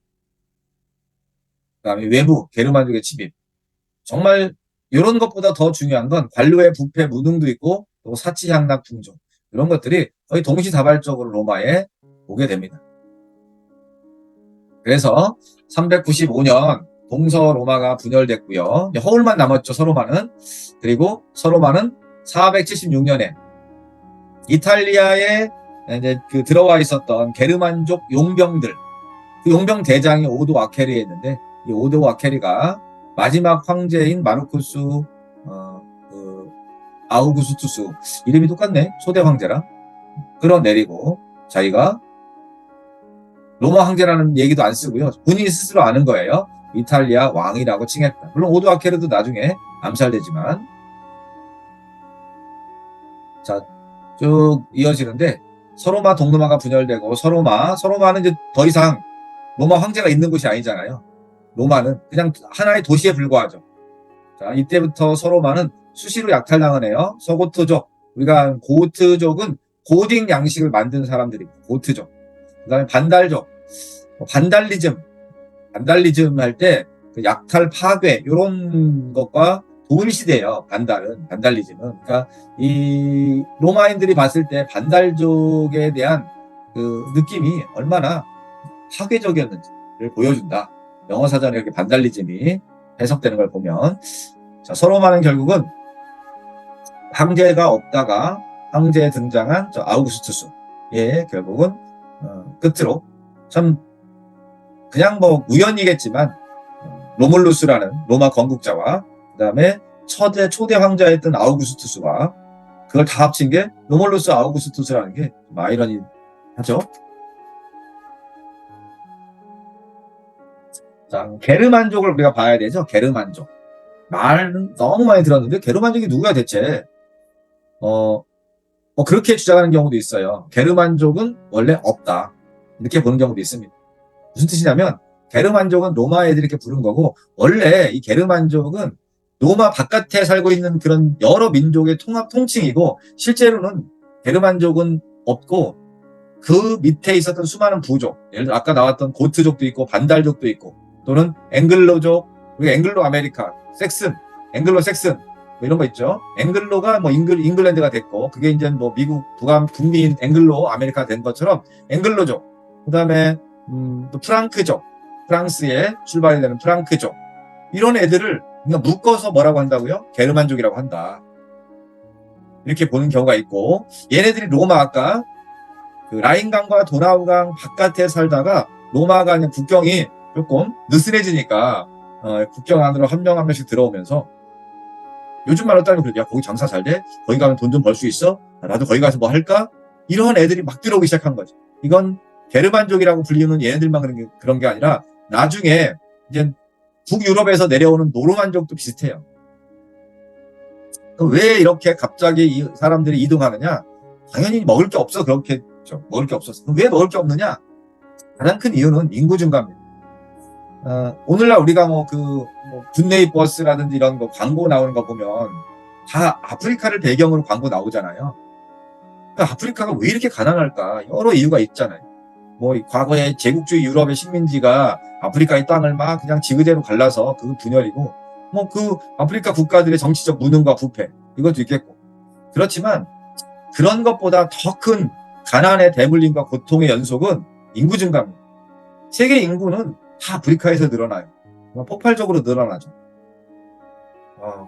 그다음에 외부 게르만족의 침입. 정말 이런 것보다 더 중요한 건 관료의 부패, 무능도 있고 또 사치향락 풍조, 이런 것들이 거의 동시다발적으로 로마에 오게 됩니다. 그래서 395년 동서로마가 분열됐고요. 허울만 남았죠, 서로마는. 그리고 서로마는 476년에 이탈리아에 이제 들어와 있었던 게르만족 용병들, 그 용병 대장이 오도 아케리였는데, 이 오도 아케리가 마지막 황제인 마르쿠스 아우구스투스, 이름이 똑같네, 초대 황제랑 끌어내리고 자기가 로마 황제라는 얘기도 안 쓰고요. 본인이 스스로 아는 거예요. 이탈리아 왕이라고 칭했다. 물론 오도 아케르도 나중에 암살되지만. 자, 쭉 이어지는데 서로마 동로마가 분열되고 서로마는 이제 더 이상 로마 황제가 있는 곳이 아니잖아요. 로마는 그냥 하나의 도시에 불과하죠. 자, 이때부터 서로마는 수시로 약탈당하네요. 서고트족, 우리가 고트족은 고딕 양식을 만든 사람들입니다. 고트족. 그 다음에 반달족, 반달리즘 할 때 그 약탈 파괴 이런 것과 동일시대예요. 반달리즘은. 그러니까 이 로마인들이 봤을 때 반달족에 대한 그 느낌이 얼마나 파괴적이었는지를 보여준다. 영어 사전에 이렇게 반달리즘이 해석되는 걸 보면, 자, 서로마는 결국은 황제가 없다가 황제에 등장한 저 아우구스투스의 결국은 끝으로, 참 그냥 우연이겠지만 로물루스라는 로마 건국자와 그다음에 초대 황자였던 아우구스투스와 그걸 다 합친 게 로물루스 아우구스투스라는 게 아이러니하죠. 자, 게르만족을 우리가 봐야 되죠. 게르만족. 말은 너무 많이 들었는데 게르만족이 누구야 대체? 그렇게 주장하는 경우도 있어요. 게르만족은 원래 없다. 이렇게 보는 경우도 있습니다. 무슨 뜻이냐면 게르만족은 로마 애들이 이렇게 부른 거고, 원래 이 게르만족은 로마 바깥에 살고 있는 그런 여러 민족의 통합 통칭이고, 실제로는 게르만족은 없고 그 밑에 있었던 수많은 부족, 예를 들어 아까 나왔던 고트족도 있고 반달족도 있고, 또는 앵글로족, 그리고 앵글로 아메리카, 섹슨, 앵글로 섹슨, 뭐 이런 거 있죠. 앵글로가 뭐 잉글랜드가 됐고, 그게 이제 뭐 미국 북미인 앵글로 아메리카 된 것처럼 앵글로족, 그 다음에 또 프랑크족, 프랑스에 출발이 되는 프랑크족, 이런 애들을 그냥 묶어서 뭐라고 한다고요? 게르만족이라고 한다. 이렇게 보는 경우가 있고, 얘네들이 로마 아까 그 라인강과 도나우강 바깥에 살다가 로마가 아닌 국경이 조금 느슨해지니까 국경 안으로 한 명 한 명씩 들어오면서, 요즘 말로 따지면 그래, 야 거기 장사 잘 돼? 거기 가면 돈 좀 벌 수 있어? 나도 거기 가서 뭐 할까? 이런 애들이 막 들어오기 시작한 거지. 이건 게르만족이라고 불리는 얘네들만 그런 게 아니라 나중에 이제 북유럽에서 내려오는 노르만족도 비슷해요. 왜 이렇게 갑자기 이 사람들이 이동하느냐? 당연히 먹을 게 없어. 그렇겠죠. 먹을 게 없었어. 왜 먹을 게 없느냐? 가장 큰 이유는 인구 증가입니다. 오늘날 우리가 굿네이 버스라든지 이런 거 광고 나오는 거 보면 다 아프리카를 배경으로 광고 나오잖아요. 그러니까 아프리카가 왜 이렇게 가난할까? 여러 이유가 있잖아요. 과거에 제국주의 유럽의 식민지가 아프리카의 땅을 막 그냥 지그재로 갈라서 그 분열이고, 그 아프리카 국가들의 정치적 무능과 부패, 이것도 있겠고. 그렇지만 그런 것보다 더 큰 가난의 대물림과 고통의 연속은 인구 증가입니다. 세계 인구는 다 아프리카에서 늘어나요. 폭발적으로 늘어나죠.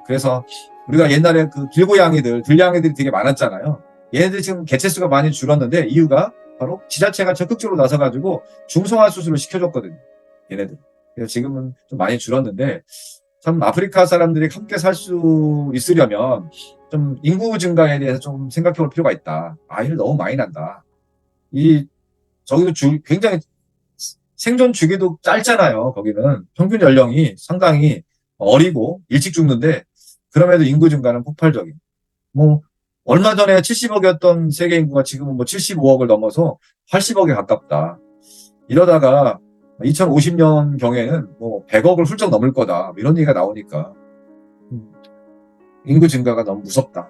그래서 우리가 옛날에 그 들고양이들이 되게 많았잖아요. 얘네들이 지금 개체수가 많이 줄었는데, 이유가 바로 지자체가 적극적으로 나서가지고 중성화 수술을 시켜줬거든요. 얘네들. 그래서 지금은 좀 많이 줄었는데, 참 아프리카 사람들이 함께 살 수 있으려면 좀 인구 증가에 대해서 좀 생각해 볼 필요가 있다. 아이를 너무 많이 난다. 저기도 굉장히 생존 주기도 짧잖아요. 거기는 평균 연령이 상당히 어리고 일찍 죽는데, 그럼에도 인구 증가는 폭발적인. 얼마 전에 70억이었던 세계 인구가 지금은 75억을 넘어서 80억에 가깝다. 이러다가 2050년 경에는 100억을 훌쩍 넘을 거다. 이런 얘기가 나오니까 인구 증가가 너무 무섭다.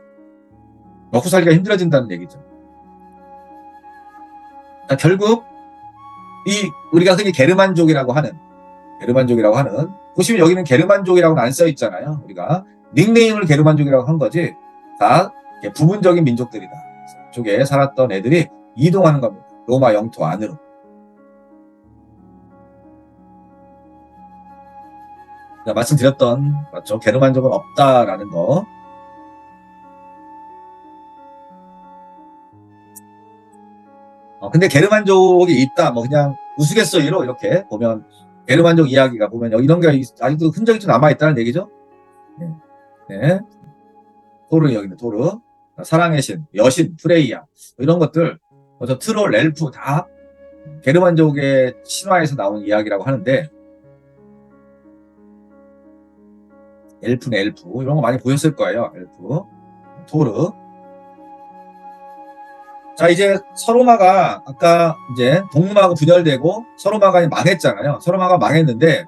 먹고 살기가 힘들어진다는 얘기죠. 그러니까 결국 우리가 흔히 게르만족이라고 하는, 보시면 여기는 게르만족이라고는 안 써 있잖아요. 우리가 닉네임을 게르만족이라고 한 거지, 다 부분적인 민족들이다. 이쪽에 살았던 애들이 이동하는 겁니다. 로마 영토 안으로. 말씀드렸던, 맞죠? 게르만족은 없다라는 거. 근데 게르만족이 있다, 그냥 우스갯소리로 이렇게 보면, 게르만족 이야기가 보면 이런 게 아직도 흔적이 좀 남아있다는 얘기죠? 네. 토르, 여기는 토르. 사랑의 신, 여신, 프레이야. 이런 것들, 트롤, 엘프 다 게르만족의 신화에서 나온 이야기라고 하는데, 엘프네, 엘프. 이런 거 많이 보셨을 거예요. 엘프. 토르. 자, 이제 서로마가 아까 이제 동로마하고 분열되고 서로마가 망했잖아요. 서로마가 망했는데,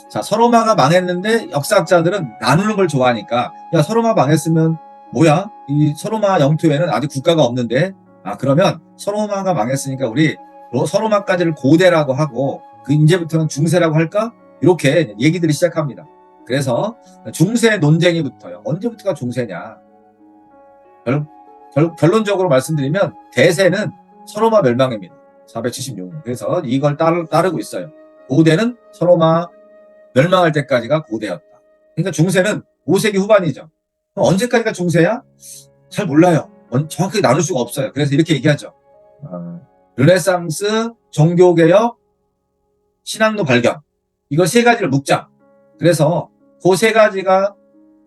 자, 서로마가 망했는데 역사학자들은 나누는 걸 좋아하니까, 야, 서로마 망했으면 뭐야? 이 서로마 영토에는 아직 국가가 없는데, 그러면 서로마가 망했으니까 우리 서로마까지를 고대라고 하고, 이제부터는 중세라고 할까? 이렇게 얘기들이 시작합니다. 그래서 중세 논쟁이 붙어요. 언제부터가 중세냐? 결론적으로 말씀드리면 대세는 서로마 멸망입니다. 476년. 그래서 이걸 따르고 있어요. 고대는 서로마 멸망할 때까지가 고대였다. 그러니까 중세는 5세기 후반이죠. 그럼 언제까지가 중세야? 잘 몰라요. 정확하게 나눌 수가 없어요. 그래서 이렇게 얘기하죠. 르네상스, 종교개혁, 신학로 발견. 이거 세 가지를 묶자. 그래서 그 세 가지가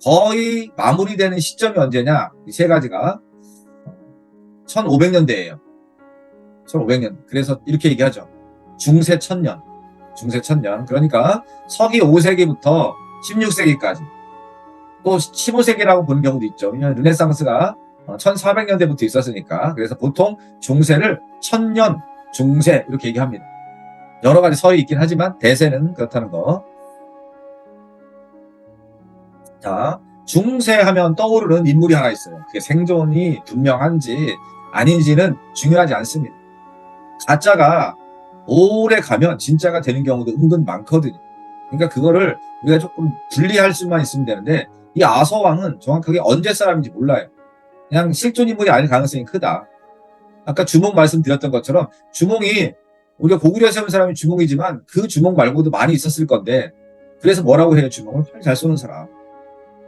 거의 마무리되는 시점이 언제냐? 이 세 가지가 1500년대예요. 1500년. 그래서 이렇게 얘기하죠. 중세 1000년. 그러니까 서기 5세기부터 16세기까지. 또 15세기라고 보는 경우도 있죠. 왜냐하면 르네상스가 1400년대부터 있었으니까. 그래서 보통 중세를 천년 중세 이렇게 얘기합니다. 여러 가지 설이 있긴 하지만 대세는 그렇다는 거. 자, 중세하면 떠오르는 인물이 하나 있어요. 그게 생존이 분명한지 아닌지는 중요하지 않습니다. 가짜가 오래 가면 진짜가 되는 경우도 은근 많거든요. 그러니까 그거를 우리가 조금 분리할 수만 있으면 되는데, 이 아서왕은 정확하게 언제 사람인지 몰라요. 그냥 실존 인물이 아닐 가능성이 크다. 아까 주몽 말씀드렸던 것처럼 주몽이, 우리가 고구려 세운 사람이 주몽이지만 그 주몽 말고도 많이 있었을 건데, 그래서 뭐라고 해요? 주몽을 활 잘 쏘는 사람.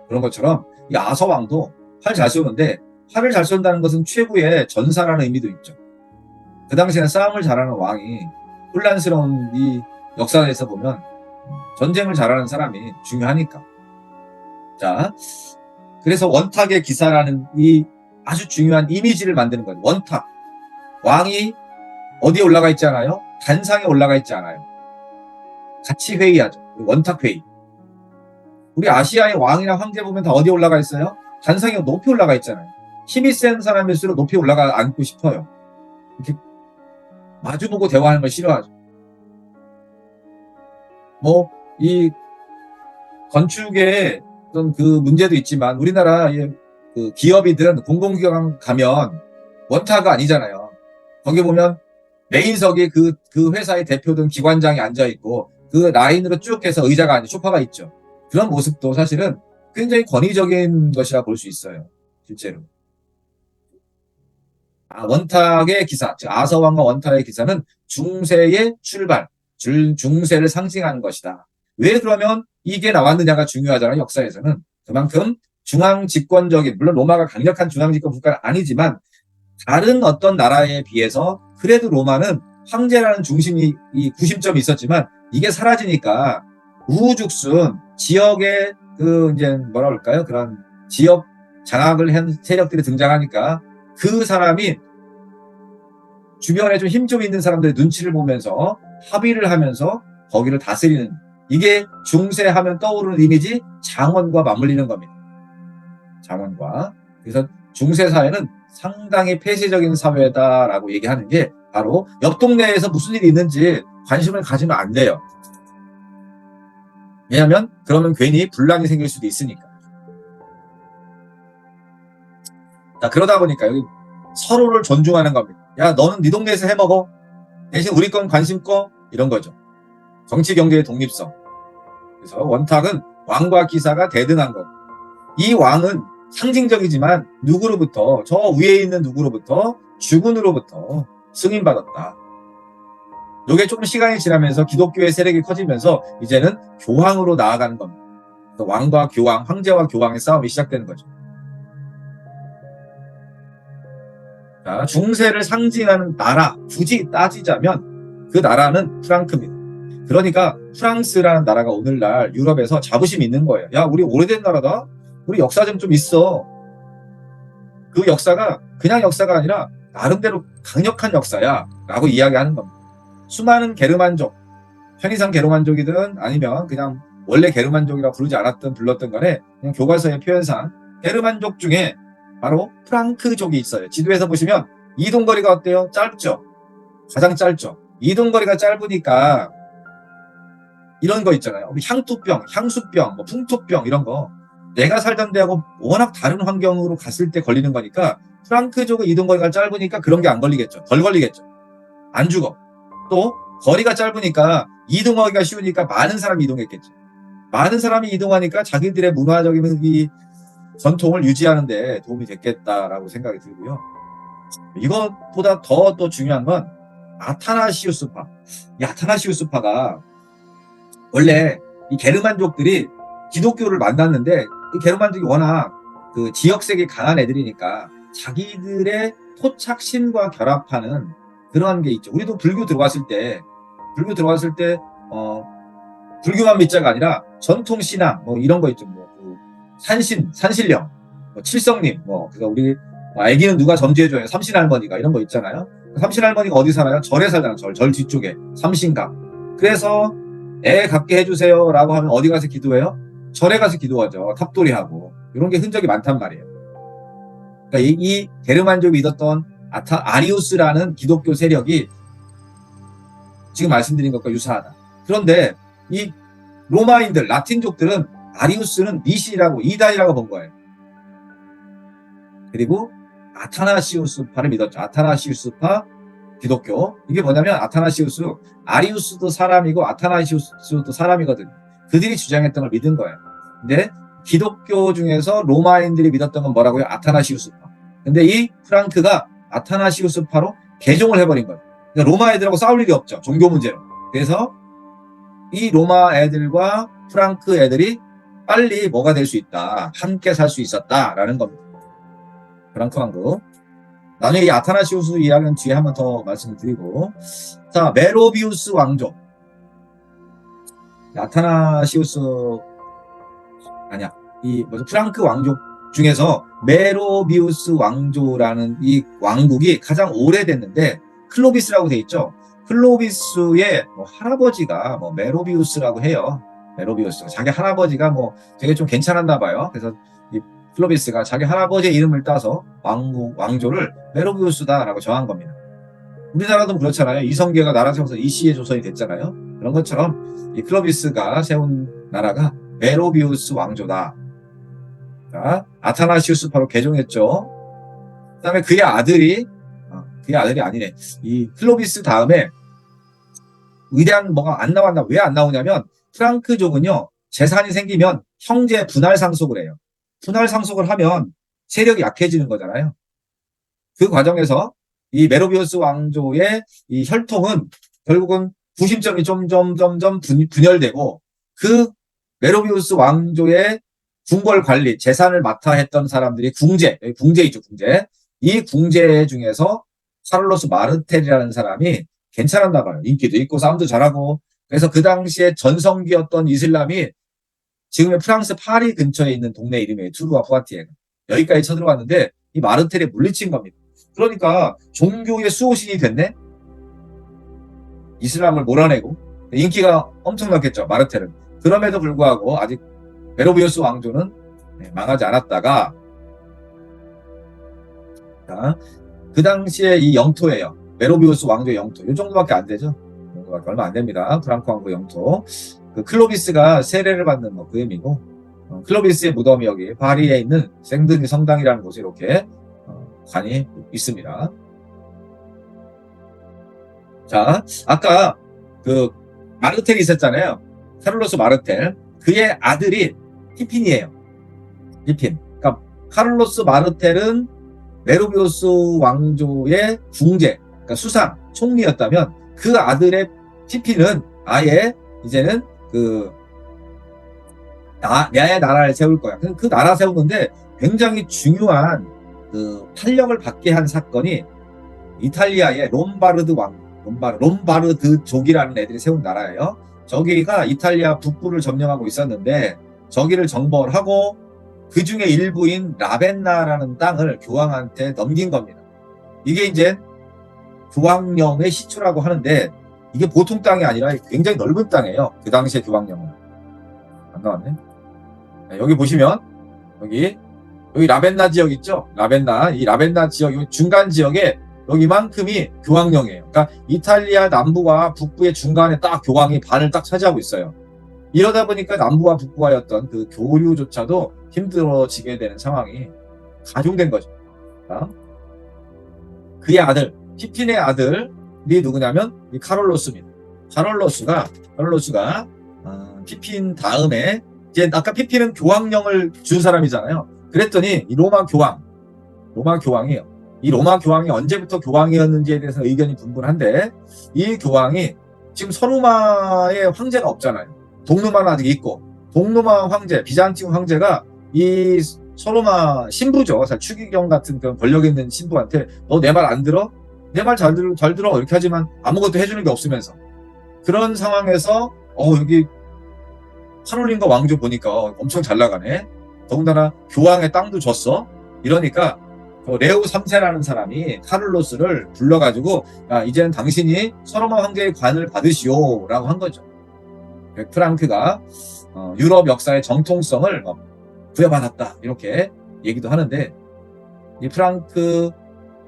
그런 것처럼 이 아서왕도 활 잘 쏘는데, 활을 잘 쏜다는 것은 최고의 전사라는 의미도 있죠. 그 당시에는 싸움을 잘하는 왕이, 혼란스러운 이 역사에서 보면 전쟁을 잘하는 사람이 중요하니까. 자, 그래서 원탁의 기사라는 이 아주 중요한 이미지를 만드는 거예요. 원탁. 왕이 어디에 올라가 있지 않아요? 단상에 올라가 있지 않아요. 같이 회의하죠. 원탁 회의. 우리 아시아의 왕이나 황제 보면 다 어디에 올라가 있어요? 단상에 높이 올라가 있잖아요. 힘이 센 사람일수록 높이 올라가 앉고 싶어요. 이렇게 마주보고 대화하는 걸 싫어하죠. 이 건축의 어떤 그 문제도 있지만, 우리나라의 그 기업이든 공공기관 가면 원타가 아니잖아요. 거기 보면 메인석에 그 회사의 대표든 기관장이 앉아있고, 그 라인으로 쭉 해서 의자가 아닌 소파가 있죠. 그런 모습도 사실은 굉장히 권위적인 것이라 볼 수 있어요. 실제로. 원탁의 기사, 즉 아서왕과 원탁의 기사는 중세의 출발, 중세를 상징하는 것이다. 왜 그러면 이게 나왔느냐가 중요하잖아요. 역사에서는. 그만큼 중앙 집권적인, 물론 로마가 강력한 중앙 집권 국가는 아니지만 다른 어떤 나라에 비해서 그래도 로마는 황제라는 중심이, 이 구심점이 있었지만 이게 사라지니까 우후죽순 지역의 이제 뭐라 그럴까요? 그런 지역 장악을 한 세력들이 등장하니까 그 사람이 주변에 좀 힘 좀 있는 사람들의 눈치를 보면서 합의를 하면서 거기를 다스리는, 이게 중세하면 떠오르는 이미지, 장원과 맞물리는 겁니다. 장원과. 그래서 중세 사회는 상당히 폐쇄적인 사회다라고 얘기하는 게, 바로 옆 동네에서 무슨 일이 있는지 관심을 가지면 안 돼요. 왜냐하면 그러면 괜히 분란이 생길 수도 있으니까. 자, 그러다 보니까 여기 서로를 존중하는 겁니다. 야, 너는 네 동네에서 해먹어. 대신 우리 건 관심 꺼. 이런 거죠. 정치 경제의 독립성. 그래서 원탁은 왕과 기사가 대등한 것. 이 왕은 상징적이지만 누구로부터, 저 위에 있는 누구로부터, 주군으로부터 승인받았다. 이게 조금 시간이 지나면서 기독교의 세력이 커지면서 이제는 교황으로 나아가는 겁니다. 왕과 교황, 황제와 교황의 싸움이 시작되는 거죠. 자, 중세를 상징하는 나라, 굳이 따지자면 그 나라는 프랑크입니다. 그러니까 프랑스라는 나라가 오늘날 유럽에서 자부심이 있는 거예요. 야, 우리 오래된 나라다. 우리 역사 좀 있어. 그 역사가 그냥 역사가 아니라 나름대로 강력한 역사야 라고 이야기하는 겁니다. 수많은 게르만족, 편의상 게르만족이든 아니면 그냥 원래 게르만족이라고 부르지 않았든 불렀던 간에 그냥 교과서의 표현상 게르만족 중에 바로 프랑크족이 있어요. 지도에서 보시면 이동거리가 어때요? 짧죠? 가장 짧죠? 이동거리가 짧으니까 이런 거 있잖아요. 향토병, 향수병, 풍토병 이런 거. 내가 살던 데하고 워낙 다른 환경으로 갔을 때 걸리는 거니까 프랑크족의 이동거리가 짧으니까 그런 게 안 걸리겠죠. 덜 걸리겠죠. 안 죽어. 또 거리가 짧으니까 이동하기가 쉬우니까 많은 사람이 이동했겠죠. 많은 사람이 이동하니까 자기들의 문화적인 이 전통을 유지하는 데 도움이 됐겠다라고 생각이 들고요. 이것보다 더 또 중요한 건 아타나시우스파. 이 아타나시우스파가 원래 이 게르만족들이 기독교를 만났는데, 이 게르만족이 워낙 그 지역색이 강한 애들이니까 자기들의 토착신과 결합하는 그런 게 있죠. 우리도 불교 들어왔을 때 불교만 믿자가 아니라 전통 신앙 이런 거 있죠. 산신령, 칠성님, 그러니까 우리 애기는 누가 점지해줘요? 삼신할머니가, 이런 거 있잖아요. 삼신할머니가 어디 살아요? 절에 살잖아요. 절 뒤쪽에 삼신각. 그래서 애 갖게 해주세요라고 하면 어디 가서 기도해요? 절에 가서 기도하죠. 탑돌이하고. 이런 게 흔적이 많단 말이에요. 그러니까 이 게르만족이 믿었던 아리우스라는 기독교 세력이 지금 말씀드린 것과 유사하다. 그런데 이 로마인들, 라틴족들은 아리우스는 미신이라고, 이단이라고 본 거예요. 그리고 아타나시우스파를 믿었죠. 아타나시우스파 기독교. 이게 뭐냐면 아타나시우스, 아리우스도 사람이고 아타나시우스도 사람이거든요. 그들이 주장했던 걸 믿은 거예요. 근데 기독교 중에서 로마인들이 믿었던 건 뭐라고요? 아타나시우스파. 근데 이 프랑크가 아타나시우스파로 개종을 해버린 거예요. 그러니까 로마 애들하고 싸울 일이 없죠. 종교 문제로. 그래서 이 로마 애들과 프랑크 애들이 빨리 뭐가 될 수 있다. 함께 살 수 있었다라는 겁니다. 프랑크 왕국. 나중에 이 아타나시우스 이야기는 뒤에 한번 더 말씀을 드리고. 자, 메로비우스 왕조. 아타나시우스, 아니야. 프랑크 왕족 중에서 메로비우스 왕조라는 이 왕국이 가장 오래됐는데, 클로비스라고 돼 있죠. 클로비스의 할아버지가 메로비우스라고 해요. 메로비우스. 자기 할아버지가 되게 좀 괜찮았나 봐요. 그래서 이 클로비스가 자기 할아버지의 이름을 따서 왕조를 메로비우스다라고 정한 겁니다. 우리나라도 그렇잖아요. 이성계가 나라 세워서 이시의 조선이 됐잖아요. 그런 것처럼 이 클로비스가 세운 나라가 메로비우스 왕조다. 자, 아타나시우스파로 개종했죠. 그 다음에 그의 아들이 아니네. 이 클로비스 다음에 위대한 뭐가 안 나왔나? 왜 안 나오냐면 프랑크족은요, 재산이 생기면 형제 분할 상속을 해요. 분할 상속을 하면 세력이 약해지는 거잖아요. 그 과정에서 이 메로비우스 왕조의 이 혈통은 결국은 구심점이 점점 분열되고, 그 메로비우스 왕조의 궁궐 관리, 재산을 맡아 했던 사람들이 궁제이죠, 궁제. 이 궁제 중에서 카를로스 마르텔이라는 사람이 괜찮았나 봐요. 인기도 있고 싸움도 잘하고. 그래서 그 당시에 전성기였던 이슬람이 지금의 프랑스 파리 근처에 있는 동네 이름이에요. 투르와 포아티에가. 여기까지 쳐들어왔는데 이 마르텔이 물리친 겁니다. 그러니까 종교의 수호신이 됐네. 이슬람을 몰아내고 인기가 엄청났겠죠, 마르텔은. 그럼에도 불구하고 아직 메로비우스 왕조는 망하지 않았다가, 자, 그 당시에 이 영토예요. 메로비우스 왕조의 영토. 이 정도밖에 안 되죠. 얼마 안 됩니다. 프랑크 왕국 영토. 그 클로비스가 세례를 받는 그 의미고, 클로비스의 무덤이 여기 파리에 있는 생드니 성당이라는 곳에 이렇게 관이 있습니다. 자, 아까 그 마르텔이 있었잖아요. 카를로스 마르텔. 그의 아들이 피핀이에요. 피핀. 그러니까 카를로스 마르텔은 메로비우스 왕조의 궁제, 그러니까 수상, 총리였다면 그 아들의 피핀은 아예 이제는 나의 나라를 세울 거야. 그 나라 세우는데 굉장히 중요한 탄력을 받게 한 사건이 이탈리아의 롬바르드족이라는 애들이 세운 나라예요. 저기가 이탈리아 북부를 점령하고 있었는데 저기를 정벌 하고 그 중에 일부인 라벤나라는 땅을 교황한테 넘긴 겁니다. 이게 이제 교황령의 시초라고 하는데 이게 보통 땅이 아니라 굉장히 넓은 땅이에요. 그 당시에 교황령은. 안 나왔네. 여기 보시면 여기 라벤나 지역 있죠? 이 라벤나 지역, 이 중간 지역에 여기만큼이 교황령이에요. 그러니까 이탈리아 남부와 북부의 중간에 딱 교황이 반을 딱 차지하고 있어요. 이러다 보니까 남부와 북부와였던 그 교류조차도 힘들어지게 되는 상황이 가중된 거죠. 그의 아들, 피핀의 아들이 누구냐면 이 카를로스입니다. 카를로스가 피핀 다음에 이제 아까 피핀은 교황령을 준 사람이잖아요. 그랬더니 이 로마 교황이에요. 이 로마 교황이 언제부터 교황이었는지에 대해서 의견이 분분한데 이 교황이 지금 서로마의 황제가 없잖아요. 동로마는 아직 있고 동로마 황제, 비잔틴 황제가 이 서로마 신부죠. 추기경 같은 그런 권력 있는 신부한테 너 내 말 안 들어? 내 말 잘 들어 이렇게 하지만 아무것도 해주는 게 없으면서 그런 상황에서 여기 카롤린가 왕조 보니까 엄청 잘 나가네. 더군다나 교황의 땅도 줬어. 이러니까 레오 3세라는 사람이 카를로스를 불러가지고 이제는 당신이 서로마 황제의 관을 받으시오 라고 한 거죠. 프랑크가 유럽 역사의 정통성을 부여받았다 이렇게 얘기도 하는데, 이 프랑크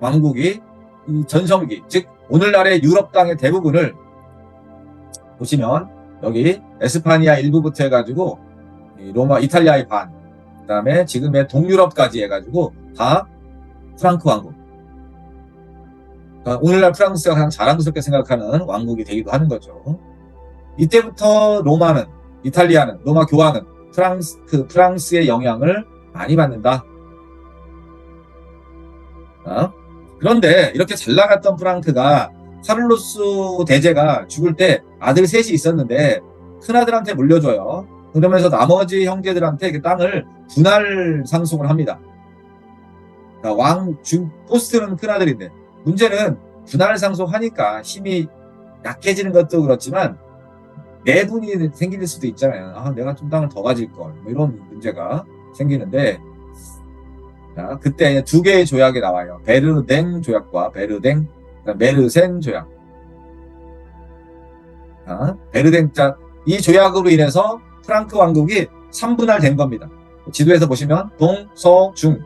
왕국이 이 전성기, 즉 오늘날의 유럽 땅의 대부분을 보시면 여기 에스파니아 일부부터 해가지고 로마, 이탈리아의 반, 그다음에 지금의 동유럽까지 해가지고 다 프랑크 왕국. 그러니까 오늘날 프랑스가 가장 자랑스럽게 생각하는 왕국이 되기도 하는 거죠. 이때부터 로마는, 이탈리아는, 로마 교황은 프랑스의 영향을 많이 받는다. 그런데 이렇게 잘 나갔던 프랑크가 카를로스 대제가 죽을 때 아들 셋이 있었는데 큰아들한테 물려줘요. 그러면서 나머지 형제들한테 그 땅을 분할 상속을 합니다. 그러니까 포스트는 큰아들인데, 문제는 분할 상속하니까 힘이 약해지는 것도 그렇지만 내분이 생길 수도 있잖아요. 내가 좀 땅을 더 가질 걸, 뭐 이런 문제가 생기는데, 자, 그때 두 개의 조약이 나와요. 베르댕 조약과 메르센 조약. 베르댕, 이 조약으로 인해서 프랑크 왕국이 3분할 된 겁니다. 지도에서 보시면 동, 서, 중.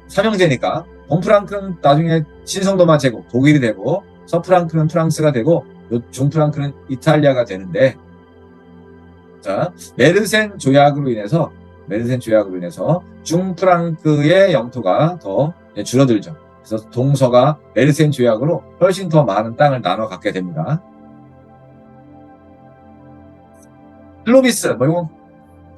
삼형제니까 동프랑크는 나중에 신성로마 제국, 독일이 되고, 서프랑크는 프랑스가 되고, 중프랑크는 이탈리아가 되는데, 자, 메르센 조약으로 인해서 중프랑크의 영토가 더 줄어들죠. 그래서 동서가 메르센 조약으로 훨씬 더 많은 땅을 나눠 갖게 됩니다. 클로비스, 이건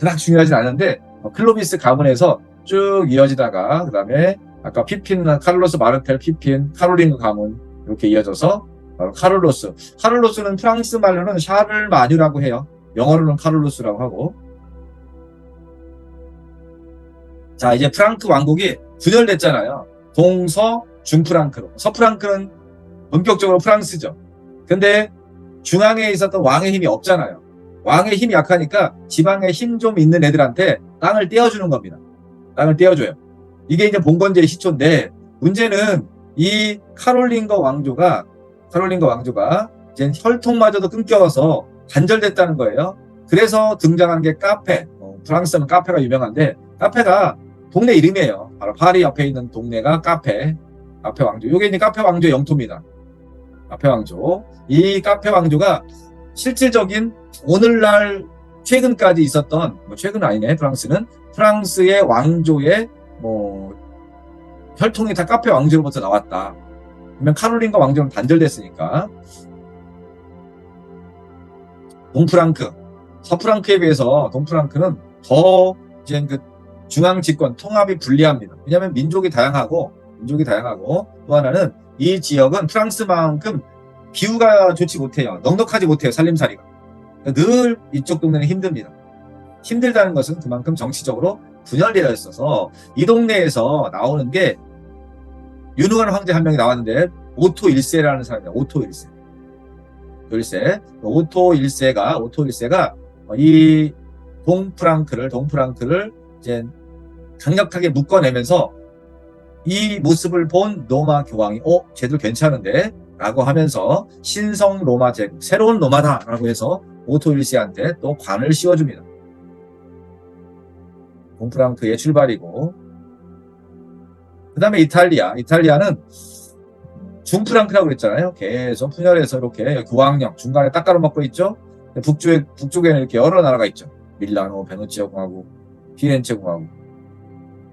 그닥 중요하진 않은데, 클로비스 가문에서 쭉 이어지다가, 그 다음에 아까 피핀, 카를로스 마르텔 피핀, 카롤링 가문, 이렇게 이어져서 카를로스는 프랑스 말로는 샤를마뉴라고 해요. 영어로는 카를로스라고 하고. 자, 이제 프랑크 왕국이 분열됐잖아요. 동서 중프랑크로. 서프랑크는 본격적으로 프랑스죠. 근데 중앙에 있었던 왕의 힘이 없잖아요. 왕의 힘이 약하니까 지방에 힘 좀 있는 애들한테 땅을 떼어주는 겁니다. 땅을 떼어줘요. 이게 이제 봉건제의 시초인데, 문제는 이 카롤링거 왕조가 이제 혈통마저도 끊겨서 단절됐다는 거예요. 그래서 등장한 게 카페. 프랑스는 카페가 유명한데, 카페가 동네 이름이에요. 바로 파리 옆에 있는 동네가 카페 왕조. 이게 이제 카페 왕조의 영토입니다. 카페 왕조. 이 카페 왕조가 실질적인 오늘날 최근까지 있었던, 최근 아니네, 프랑스의 왕조의 혈통이 다 카페 왕조로부터 나왔다. 그러면 카롤링과 왕조는 단절됐으니까. 동프랑크, 서프랑크에 비해서 동프랑크는 더 이제 그 중앙 집권 통합이 불리합니다. 왜냐하면 민족이 다양하고 또 하나는 이 지역은 프랑스만큼 기후가 좋지 못해요. 넉넉하지 못해요. 살림살이가. 늘 이쪽 동네는 힘듭니다. 힘들다는 것은 그만큼 정치적으로 분열되어 있어서 이 동네에서 나오는 게 유능한 황제 한 명이 나왔는데, 오토 1세라는 사람이에요. 오토 1세. 이 동프랑크를 이제 강력하게 묶어내면서 이 모습을 본 로마 교황이 쟤들 괜찮은데 라고 하면서 신성 로마 제국, 새로운 로마다 라고 해서 오토 1세한테 또 관을 씌워줍니다. 동프랑크의 출발이고, 그 다음에 이탈리아는 중프랑크라고 그랬잖아요. 계속 분열해서 이렇게 교황령 중간에 딱 가로막고 있죠. 북쪽에는 이렇게 여러 나라가 있죠. 밀라노, 베네치아 공화국, 피렌체 공화국,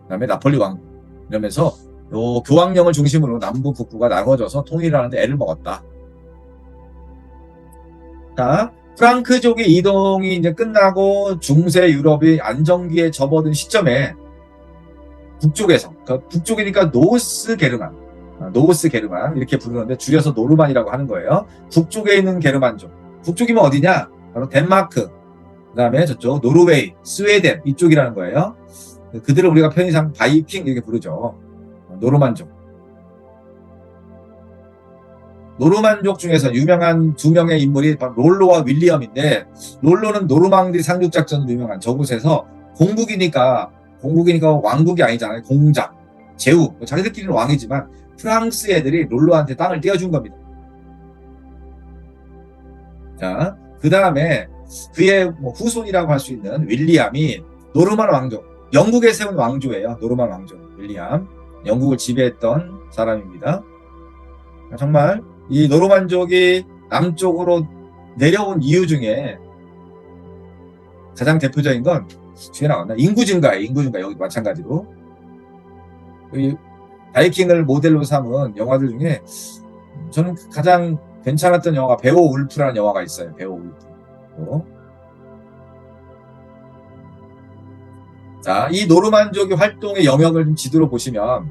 그 다음에 나폴리 왕국. 이러면서 요 교황령을 중심으로 남부 북부가 나눠져서 통일하는데 애를 먹었다. 자, 프랑크족의 이동이 이제 끝나고 중세 유럽이 안정기에 접어든 시점에 북쪽에서, 그러니까 북쪽이니까 노스 게르만 이렇게 부르는데 줄여서 노르만이라고 하는 거예요. 북쪽에 있는 게르만족. 북쪽이면 어디냐? 바로 덴마크, 그 다음에 저쪽 노르웨이, 스웨덴 이쪽이라는 거예요. 그들을 우리가 편의상 바이킹 이렇게 부르죠. 노르만족 중에서 유명한 두 명의 인물이 바로 롤로와 윌리엄인데, 롤로는 노르망디 상륙작전으로 유명한 저곳에서 공국이니까 왕국이 아니잖아요. 공작, 제후, 자기들끼리는 왕이지만 프랑스 애들이 롤로한테 땅을 떼어준 겁니다. 자, 그 다음에 그의 후손이라고 할 수 있는 윌리엄이 노르만 왕조, 영국에 세운 왕조예요. 노르만 왕조 윌리엄, 영국을 지배했던 사람입니다. 정말 이 노르만족이 남쪽으로 내려온 이유 중에 가장 대표적인 건 뒤에 나왔나? 인구 증가예요. 인구 증가. 여기 마찬가지로 이 바이킹을 모델로 삼은 영화들 중에 저는 가장 괜찮았던 영화가 베오 울프라는 영화가 있어요. 베오 울프. 자, 이 노르만족의 활동의 영역을 좀 지도로 보시면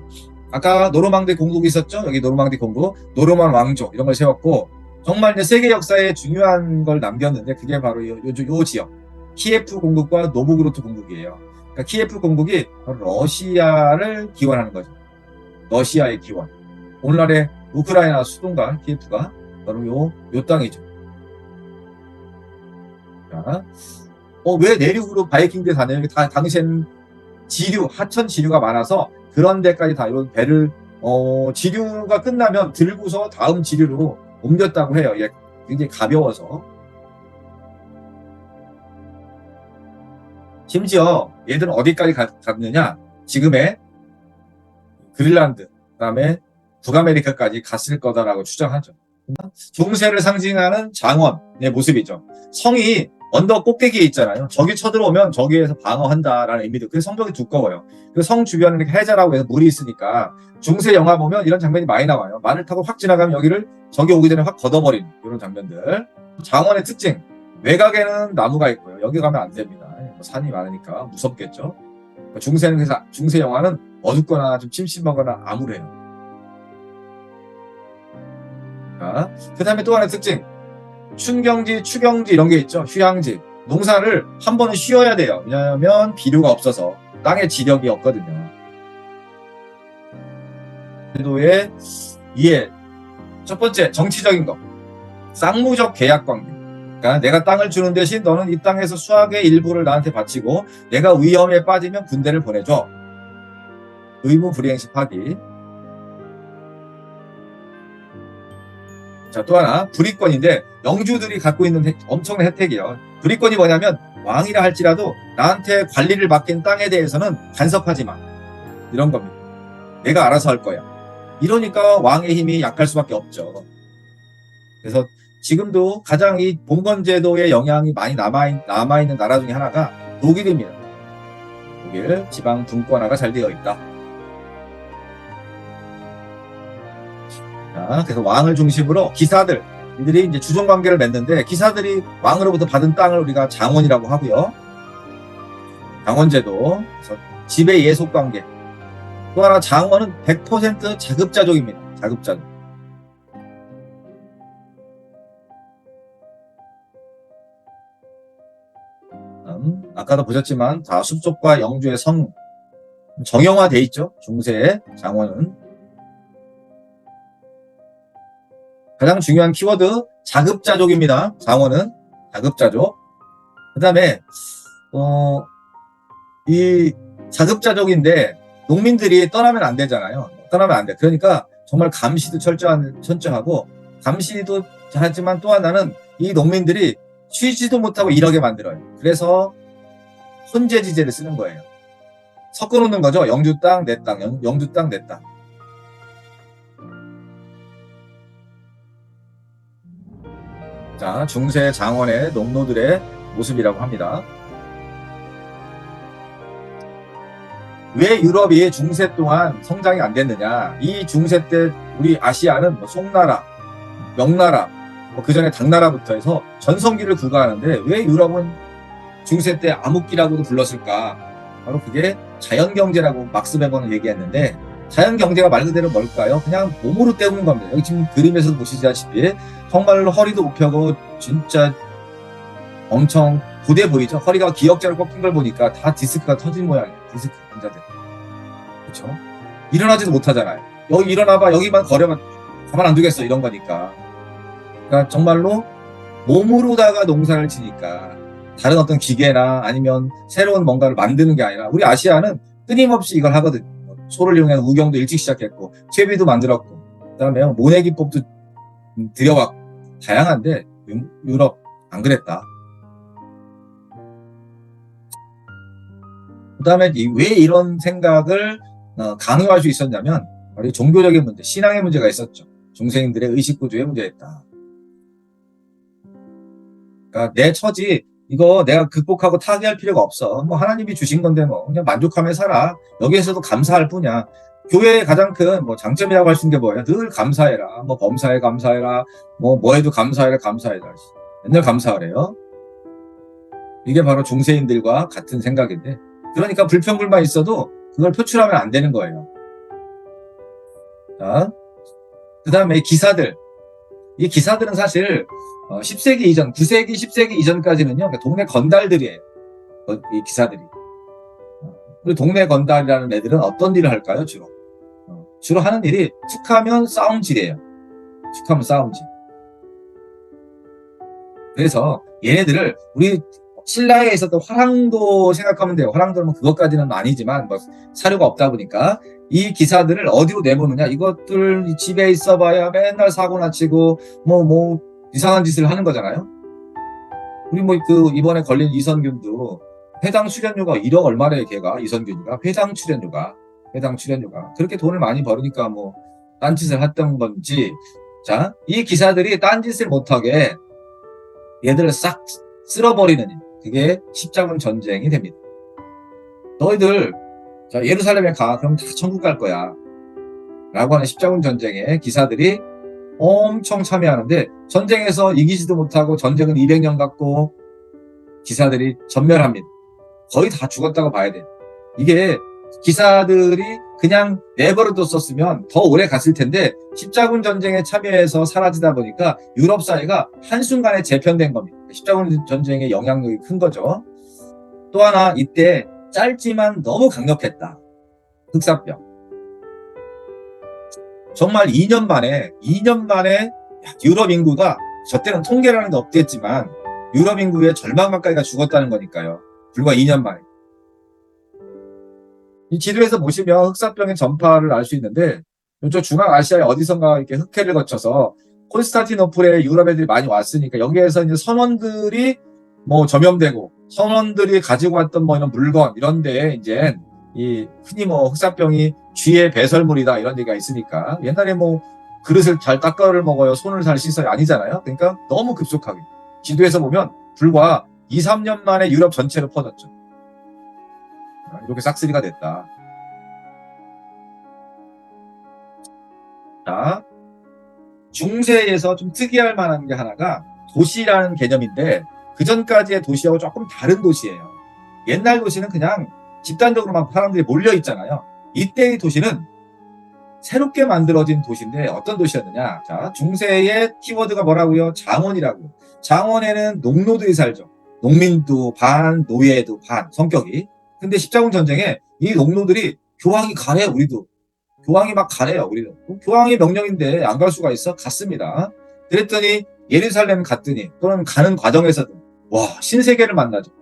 아까 노르망디 공국이 있었죠? 여기 노르망디 공국, 노르만 왕조 이런 걸 세웠고 정말 이제 세계 역사에 중요한 걸 남겼는데 그게 바로 요 지역 키예프 공국과 노브그로트 공국이에요. 그러니까 키예프 공국이 러시아를 기원하는 거죠. 러시아의 기원. 오늘날의 우크라이나 수도인가 키예프가 바로 요 땅이죠. 자, 왜 내륙으로 바이킹들 다녀요? 다 당시엔 지류, 하천 지류가 많아서 그런 데까지 다 이런 배를 지류가 끝나면 들고서 다음 지류로 옮겼다고 해요. 이게 굉장히 가벼워서. 심지어 얘들은 어디까지 갔느냐? 지금의 그린란드, 그다음에 북아메리카까지 갔을 거다라고 추정하죠. 중세를 상징하는 장원의 모습이죠. 성이 언덕 꼭대기에 있잖아요. 적이 쳐들어오면 저기에서 방어한다라는 의미도. 그래서 성벽이 두꺼워요. 그 성 주변에 이렇게 해자라고 해서 물이 있으니까 중세 영화 보면 이런 장면이 많이 나와요. 말을 타고 확 지나가면 여기를 적이 오기 전에 확 걷어버리는 이런 장면들. 장원의 특징, 외곽에는 나무가 있고요. 여기 가면 안 됩니다. 산이 많으니까 무섭겠죠. 중세는 그래서 중세 영화는 어둡거나 좀 침침하거나 암울해요. 자, 그 다음에 또 하나의 특징, 춘경지, 추경지 이런 게 있죠. 휴양지. 농사를 한 번은 쉬어야 돼요. 왜냐하면 비료가 없어서 땅에 지력이 없거든요. 제도의 이해. 첫 번째, 정치적인 거. 쌍무적 계약 관계. 그러니까 내가 땅을 주는 대신 너는 이 땅에서 수확의 일부를 나한테 바치고 내가 위험에 빠지면 군대를 보내줘. 의무 불이행시 파기. 자, 또 하나 불이권인데 영주들이 갖고 있는 엄청난 혜택이에요. 불이권이 뭐냐면 왕이라 할지라도 나한테 관리를 맡긴 땅에 대해서는 간섭하지 마. 이런 겁니다. 내가 알아서 할 거야. 이러니까 왕의 힘이 약할 수밖에 없죠. 그래서 지금도 가장 이 봉건제도의 영향이 많이 남아있는 나라 중에 하나가 독일입니다. 독일 지방 분권화가 잘 되어 있다. 자, 그래서 왕을 중심으로 기사들, 이들이 이제 주종 관계를 맺는데 기사들이 왕으로부터 받은 땅을 우리가 장원이라고 하고요. 장원제도, 그래서 지배 예속 관계. 또 하나 장원은 100% 자급자족입니다. 자급자족. 아까도 보셨지만 다 숲속과 영주의 성 정형화돼 있죠. 중세의 장원은. 가장 중요한 키워드 자급자족입니다. 장원은 자급자족. 그 다음에 이 자급자족인데 농민들이 떠나면 안 되잖아요. 떠나면 안 돼. 그러니까 정말 감시도 철저하고 감시도 하지만 또 하나는 이 농민들이 쉬지도 못하고 일하게 만들어요. 그래서 혼재지제를 쓰는 거예요. 섞어놓는 거죠. 영주 땅, 내 땅, 영주 땅, 내 땅. 자, 중세 장원의 농노들의 모습이라고 합니다. 왜 유럽이 중세 동안 성장이 안 됐느냐? 이 중세 때 우리 아시아는 뭐 송나라, 명나라, 그 전에 당나라부터 해서 전성기를 구가하는데 왜 유럽은 중세 때 암흑기라고도 불렀을까? 바로 그게 자연경제라고 막스 베버는 얘기했는데 자연경제가 말 그대로 뭘까요? 그냥 몸으로 때우는 겁니다. 여기 지금 그림에서도 보시다시피 정말로 허리도 못 펴고 진짜 엄청 고대 보이죠? 허리가 기역자로 꺾인 걸 보니까 다 디스크가 터진 모양이에요. 디스크 환자들. 그렇죠? 일어나지도 못하잖아요. 여기 일어나봐, 여기만 거려봐, 가만 안 두겠어 이런 거니까. 그러니까 정말로 몸으로다가 농사를 지니까 다른 어떤 기계나 아니면 새로운 뭔가를 만드는 게 아니라 우리 아시아는 끊임없이 이걸 하거든요. 소를 이용한 우경도 일찍 시작했고 채비도 만들었고 그다음에 모내기법도 들여왔고 다양한데 유럽 안 그랬다. 그 다음에 왜 이런 생각을 강요할 수 있었냐면 바로 종교적인 문제, 신앙의 문제가 있었죠. 중생들의 의식구조의 문제였다. 그러니까 내 처지 이거 내가 극복하고 타개할 필요가 없어. 뭐 하나님이 주신 건데 뭐 그냥 만족하며 살아. 여기에서도 감사할 뿐이야. 교회의 가장 큰 뭐 장점이라고 할 수 있는 게 뭐야? 늘 감사해라. 뭐 범사에 감사해라. 뭐 해도 감사해라. 맨날 감사하래요. 이게 바로 중세인들과 같은 생각인데, 그러니까 불평불만 있어도 그걸 표출하면 안 되는 거예요. 자, 그 다음에 기사들. 이 기사들은 사실 10세기 이전, 9세기, 10세기 이전까지는요, 동네 건달들이에요. 이 기사들이. 그리고 동네 건달이라는 애들은 어떤 일을 할까요, 주로? 주로 하는 일이 툭하면 싸움질이에요. 툭하면 싸움질. 그래서 얘네들을 우리 신라에 있었던 화랑도 생각하면 돼요. 화랑도는 그것까지는 아니지만 뭐 사료가 없다 보니까 이 기사들을 어디로 내보느냐. 이것들 집에 있어봐야 맨날 사고나 치고 뭐 이상한 짓을 하는 거잖아요. 우리 이번에 걸린 이선균도 회당 출연료가 1억 얼마래 걔가 이선균이가 회당 출연료가 그렇게 돈을 많이 벌으니까 뭐 딴짓을 했던 건지. 자, 이 기사들이 딴짓을 못하게 얘들을 싹 쓸어버리는 일. 그게 십자군 전쟁이 됩니다. 너희들 자 예루살렘에 가. 그럼 다 천국 갈 거야. 라고 하는 십자군 전쟁에 기사들이 엄청 참여하는데 전쟁에서 이기지도 못하고 전쟁은 200년 갔고 기사들이 전멸합니다. 거의 다 죽었다고 봐야 돼. 이게 기사들이 그냥 내버려뒀었으면 더 오래 갔을 텐데 십자군 전쟁에 참여해서 사라지다 보니까 유럽 사회가 한순간에 재편된 겁니다. 십자군 전쟁의 영향력이 큰 거죠. 또 하나 이때 짧지만 너무 강력했다. 흑사병. 정말 2년 만에 유럽 인구가 저 때는 통계라는 게 없겠지만 유럽 인구의 절반 가까이가 죽었다는 거니까요. 불과 2년 만에. 이 지도에서 보시면 흑사병의 전파를 알 수 있는데 저 중앙아시아의 어디선가 이렇게 흑해를 거쳐서 콘스탄티노플에 유럽 애들이 많이 왔으니까 여기에서 이제 선원들이 뭐 점염되고 선원들이 가지고 왔던 뭐 이런 물건 이런 데에 이제 이 흔히 뭐 흑사병이 쥐의 배설물이다 이런 얘기가 있으니까 옛날에 뭐 그릇을 잘 닦아를 먹어요. 손을 잘 씻어요. 아니잖아요. 그러니까 너무 급속하게 지도에서 보면 불과 2, 3년 만에 유럽 전체로 퍼졌죠. 이렇게 싹쓸이가 됐다. 자, 중세에서 좀 특이할 만한 게 하나가 도시라는 개념인데 그 전까지의 도시하고 조금 다른 도시예요. 옛날 도시는 그냥 집단적으로 막 사람들이 몰려 있잖아요. 이때의 도시는 새롭게 만들어진 도시인데 어떤 도시였느냐? 자, 중세의 키워드가 뭐라고요? 장원이라고요. 장원에는 농노들이 살죠. 농민도 반, 노예도 반, 성격이. 근데 십자군 전쟁에 이 농노들이 교황이 가래, 우리도. 교황이 막 가래요, 우리도. 교황의 명령인데 안 갈 수가 있어? 갔습니다. 그랬더니 예루살렘 갔더니 또는 가는 과정에서도 와, 신세계를 만나죠.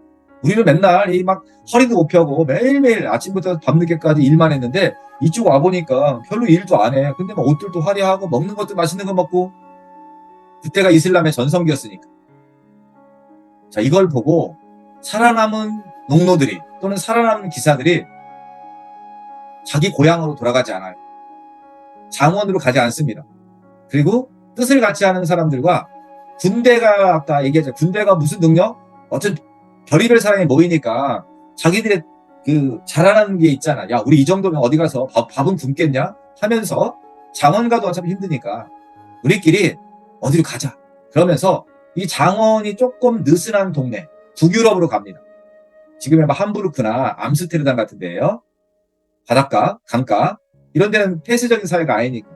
우리는 맨날 이 막 허리도 못 펴고 매일매일 아침부터 밤늦게까지 일만 했는데 이쪽 와보니까 별로 일도 안 해. 근데 뭐 옷들도 화려하고 먹는 것도 맛있는 거 먹고 그때가 이슬람의 전성기였으니까. 자, 이걸 보고 살아남은 농노들이 또는 살아남은 기사들이 자기 고향으로 돌아가지 않아요. 장원으로 가지 않습니다. 그리고 뜻을 같이 하는 사람들과 군대가 아까 얘기했죠. 군대가 무슨 능력? 어쨌든 별의별 사람이 모이니까 자기들의 그 잘하는 게 있잖아. 야, 우리 이 정도면 어디 가서 밥은 굶겠냐? 하면서 장원 가도 어차피 힘드니까 우리끼리 어디로 가자. 그러면서 이 장원이 조금 느슨한 동네 북유럽으로 갑니다. 지금의 함부르크나 암스테르담 같은 데예요. 바닷가, 강가 이런 데는 폐쇄적인 사회가 아니니까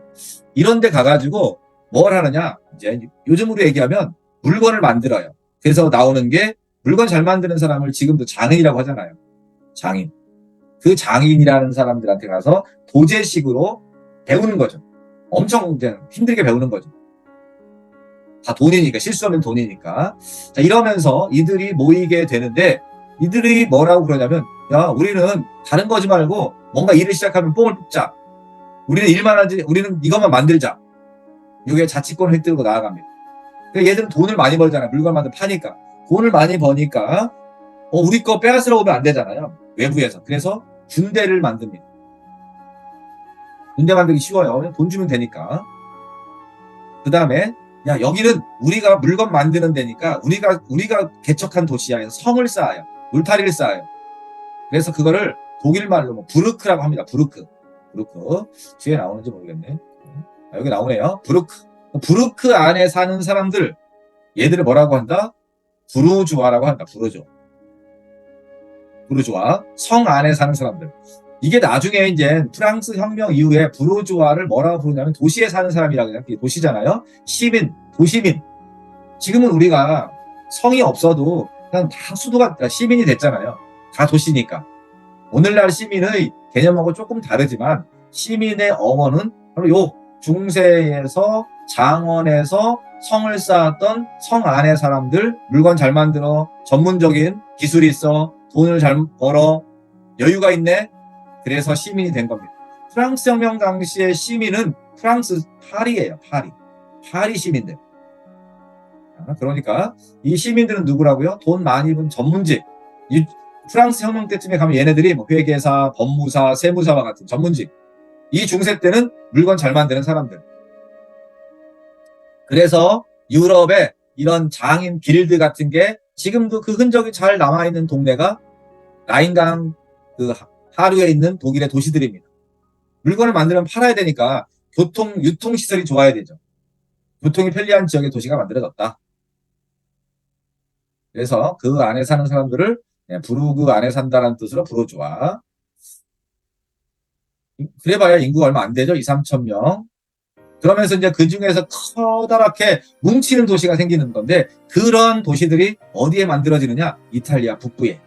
이런 데 가가지고 뭘 하느냐? 이제 요즘으로 얘기하면 물건을 만들어요. 그래서 나오는 게 물건 잘 만드는 사람을 지금도 장인이라고 하잖아요. 장인. 그 장인이라는 사람들한테 가서 도제식으로 배우는 거죠. 엄청 이제 힘들게 배우는 거죠. 다 돈이니까, 실수 없는 돈이니까. 자, 이러면서 이들이 모이게 되는데 이들이 뭐라고 그러냐면 야, 우리는 다른 거지 말고 뭔가 일을 시작하면 뽕을 뽑자. 우리는 일만 하지, 우리는 이것만 만들자. 이게 자치권을 획득하고 나아갑니다. 그러니까 얘들은 돈을 많이 벌잖아요. 물건 만들 파니까. 돈을 많이 버니까 우리 거 빼앗으러 오면 안 되잖아요. 외부에서. 그래서 군대를 만듭니다. 군대 만들기 쉬워요. 그냥 돈 주면 되니까. 그 다음에 야, 여기는 우리가 물건 만드는 데니까 우리가 개척한 도시야. 해서 성을 쌓아요. 울타리를 쌓아요. 그래서 그거를 독일 말로 뭐 부르크라고 합니다. 부르크. 뒤에 나오는지 모르겠네. 여기 나오네요. 부르크 안에 사는 사람들, 얘들을 뭐라고 한다? 부르주아라고 한다. 부르주아. 성 안에 사는 사람들. 이게 나중에 이제 프랑스 혁명 이후에 부르주아를 뭐라고 부르냐면 도시에 사는 사람이라고 해요. 도시잖아요. 도시민. 지금은 우리가 성이 없어도 그냥 다 수도가 시민이 됐잖아요. 다 도시니까. 오늘날 시민의 개념하고 조금 다르지만 시민의 어원은 바로 요 중세에서 장원에서 성을 쌓았던 성 안의 사람들, 물건 잘 만들어, 전문적인 기술이 있어, 돈을 잘 벌어, 여유가 있네. 그래서 시민이 된 겁니다. 프랑스 혁명 당시의 시민은 프랑스 파리예요. 파리 시민들. 그러니까 이 시민들은 누구라고요? 돈 많이 번 전문직. 프랑스 혁명 때쯤에 가면 얘네들이 뭐 회계사, 법무사, 세무사와 같은 전문직. 이 중세 때는 물건 잘 만드는 사람들. 그래서 유럽에 이런 장인 길드 같은 게 지금도 그 흔적이 잘 남아있는 동네가 라인강 그 하류에 있는 독일의 도시들입니다. 물건을 만들면 팔아야 되니까 유통시설이 좋아야 되죠. 교통이 편리한 지역의 도시가 만들어졌다. 그래서 그 안에 사는 사람들을 부르그 안에 산다는 뜻으로 부르주아. 그래봐야 인구가 얼마 안 되죠. 2, 3천 명. 그러면서 이제 그 중에서 커다랗게 뭉치는 도시가 생기는 건데 그런 도시들이 어디에 만들어지느냐? 이탈리아 북부에.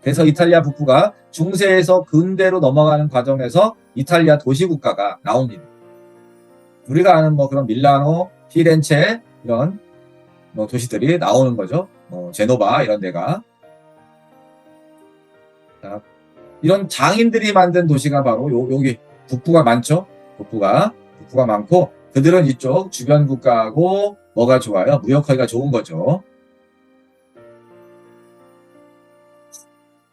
그래서 이탈리아 북부가 중세에서 근대로 넘어가는 과정에서 이탈리아 도시국가가 나옵니다. 우리가 아는 뭐 그런 밀라노, 피렌체 이런 뭐 도시들이 나오는 거죠. 제노바 이런 데가. 자, 이런 장인들이 만든 도시가 바로 여기 북부가 많죠. 북부가 많고 그들은 이쪽 주변 국가하고 뭐가 좋아요? 무역하기가 좋은 거죠.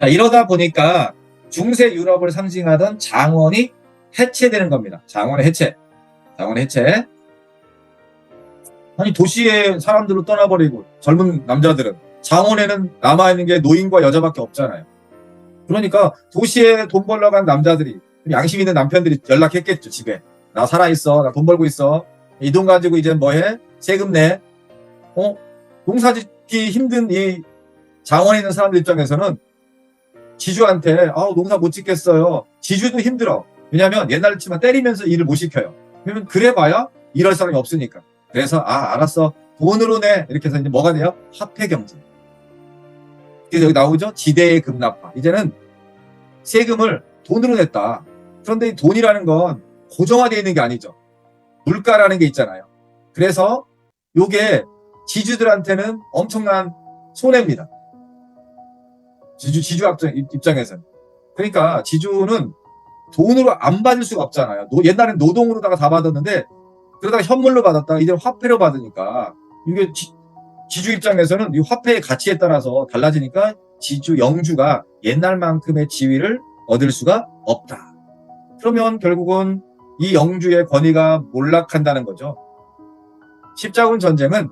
자, 이러다 보니까 중세 유럽을 상징하던 장원이 해체되는 겁니다. 장원의 해체. 아니 도시의 사람들로 떠나버리고 젊은 남자들은 장원에는 남아있는 게 노인과 여자밖에 없잖아요. 그러니까 도시에 돈 벌러 간 남자들이 양심 있는 남편들이 연락했겠죠. 집에 나 살아있어, 나 돈 벌고 있어, 이 돈 가지고 이제 뭐해? 세금 내. 농사짓기 힘든 이 장원에 있는 사람들 입장에서는 지주한테 농사 못 짓겠어요. 지주도 힘들어. 왜냐하면 옛날에 치면 때리면서 일을 못 시켜요. 그러면 그래봐야 일할 사람이 없으니까. 그래서 알았어, 돈으로 내. 이렇게 해서 이제 뭐가 돼요? 화폐 경제. 그래서 여기 나오죠? 지대의 급납화. 이제는 세금을 돈으로 냈다. 그런데 이 돈이라는 건 고정화되어 있는 게 아니죠. 물가라는 게 있잖아요. 그래서 요게 지주들한테는 엄청난 손해입니다. 지주 입장에서는. 그러니까 지주는 돈으로 안 받을 수가 없잖아요. 옛날엔 노동으로다가 다 받았는데 그러다가 현물로 받았다가 이제 화폐로 받으니까 이게 지주 입장에서는 이 화폐의 가치에 따라서 달라지니까 영주가 옛날만큼의 지위를 얻을 수가 없다. 그러면 결국은 이 영주의 권위가 몰락한다는 거죠. 십자군 전쟁은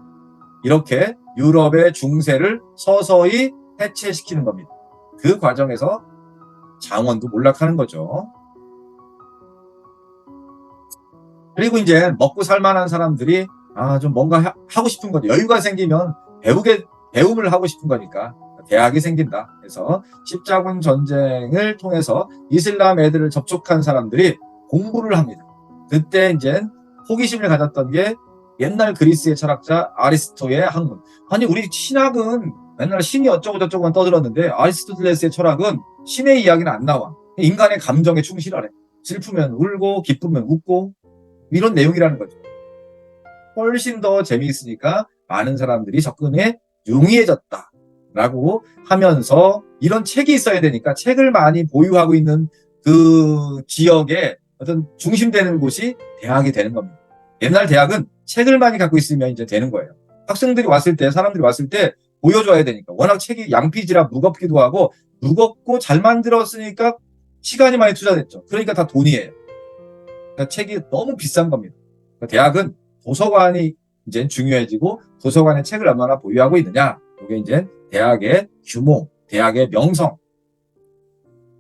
이렇게 유럽의 중세를 서서히 해체시키는 겁니다. 그 과정에서 장원도 몰락하는 거죠. 그리고 이제 먹고 살만한 사람들이 좀 뭔가 하고 싶은 거죠. 여유가 생기면 배움을 하고 싶은 거니까 대학이 생긴다. 그래서 십자군 전쟁을 통해서 이슬람 애들을 접촉한 사람들이 공부를 합니다. 그때 이제 호기심을 가졌던 게 옛날 그리스의 철학자 아리스토의 학문. 아니 우리 신학은 맨날 신이 어쩌고 저쩌고만 떠들었는데 아리스토텔레스의 철학은 신의 이야기는 안 나와. 인간의 감정에 충실하래. 슬프면 울고 기쁘면 웃고 이런 내용이라는 거죠. 훨씬 더 재미있으니까 많은 사람들이 접근에 용이해졌다라고 하면서 이런 책이 있어야 되니까 책을 많이 보유하고 있는 그 지역에 어떤 중심되는 곳이 대학이 되는 겁니다. 옛날 대학은 책을 많이 갖고 있으면 이제 되는 거예요. 사람들이 왔을 때 보여줘야 되니까. 워낙 책이 양피지라 무겁기도 하고 무겁고 잘 만들었으니까 시간이 많이 투자됐죠. 그러니까 다 돈이에요. 그러니까 책이 너무 비싼 겁니다. 그러니까 대학은 도서관이 이제 중요해지고 도서관에 책을 얼마나 보유하고 있느냐. 이게 이제 대학의 규모, 대학의 명성.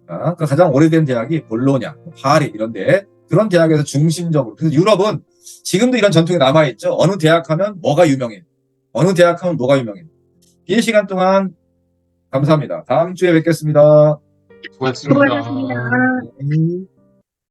그러니까 가장 오래된 대학이 볼로냐, 파리 이런데 그런 대학에서 중심적으로. 그래서 유럽은 지금도 이런 전통이 남아있죠. 어느 대학 하면 뭐가 유명해. 어느 대학 하면 뭐가 유명해. 긴 시간 동안 감사합니다. 다음 주에 뵙겠습니다. 수고하셨습니다. 수고하셨습니다.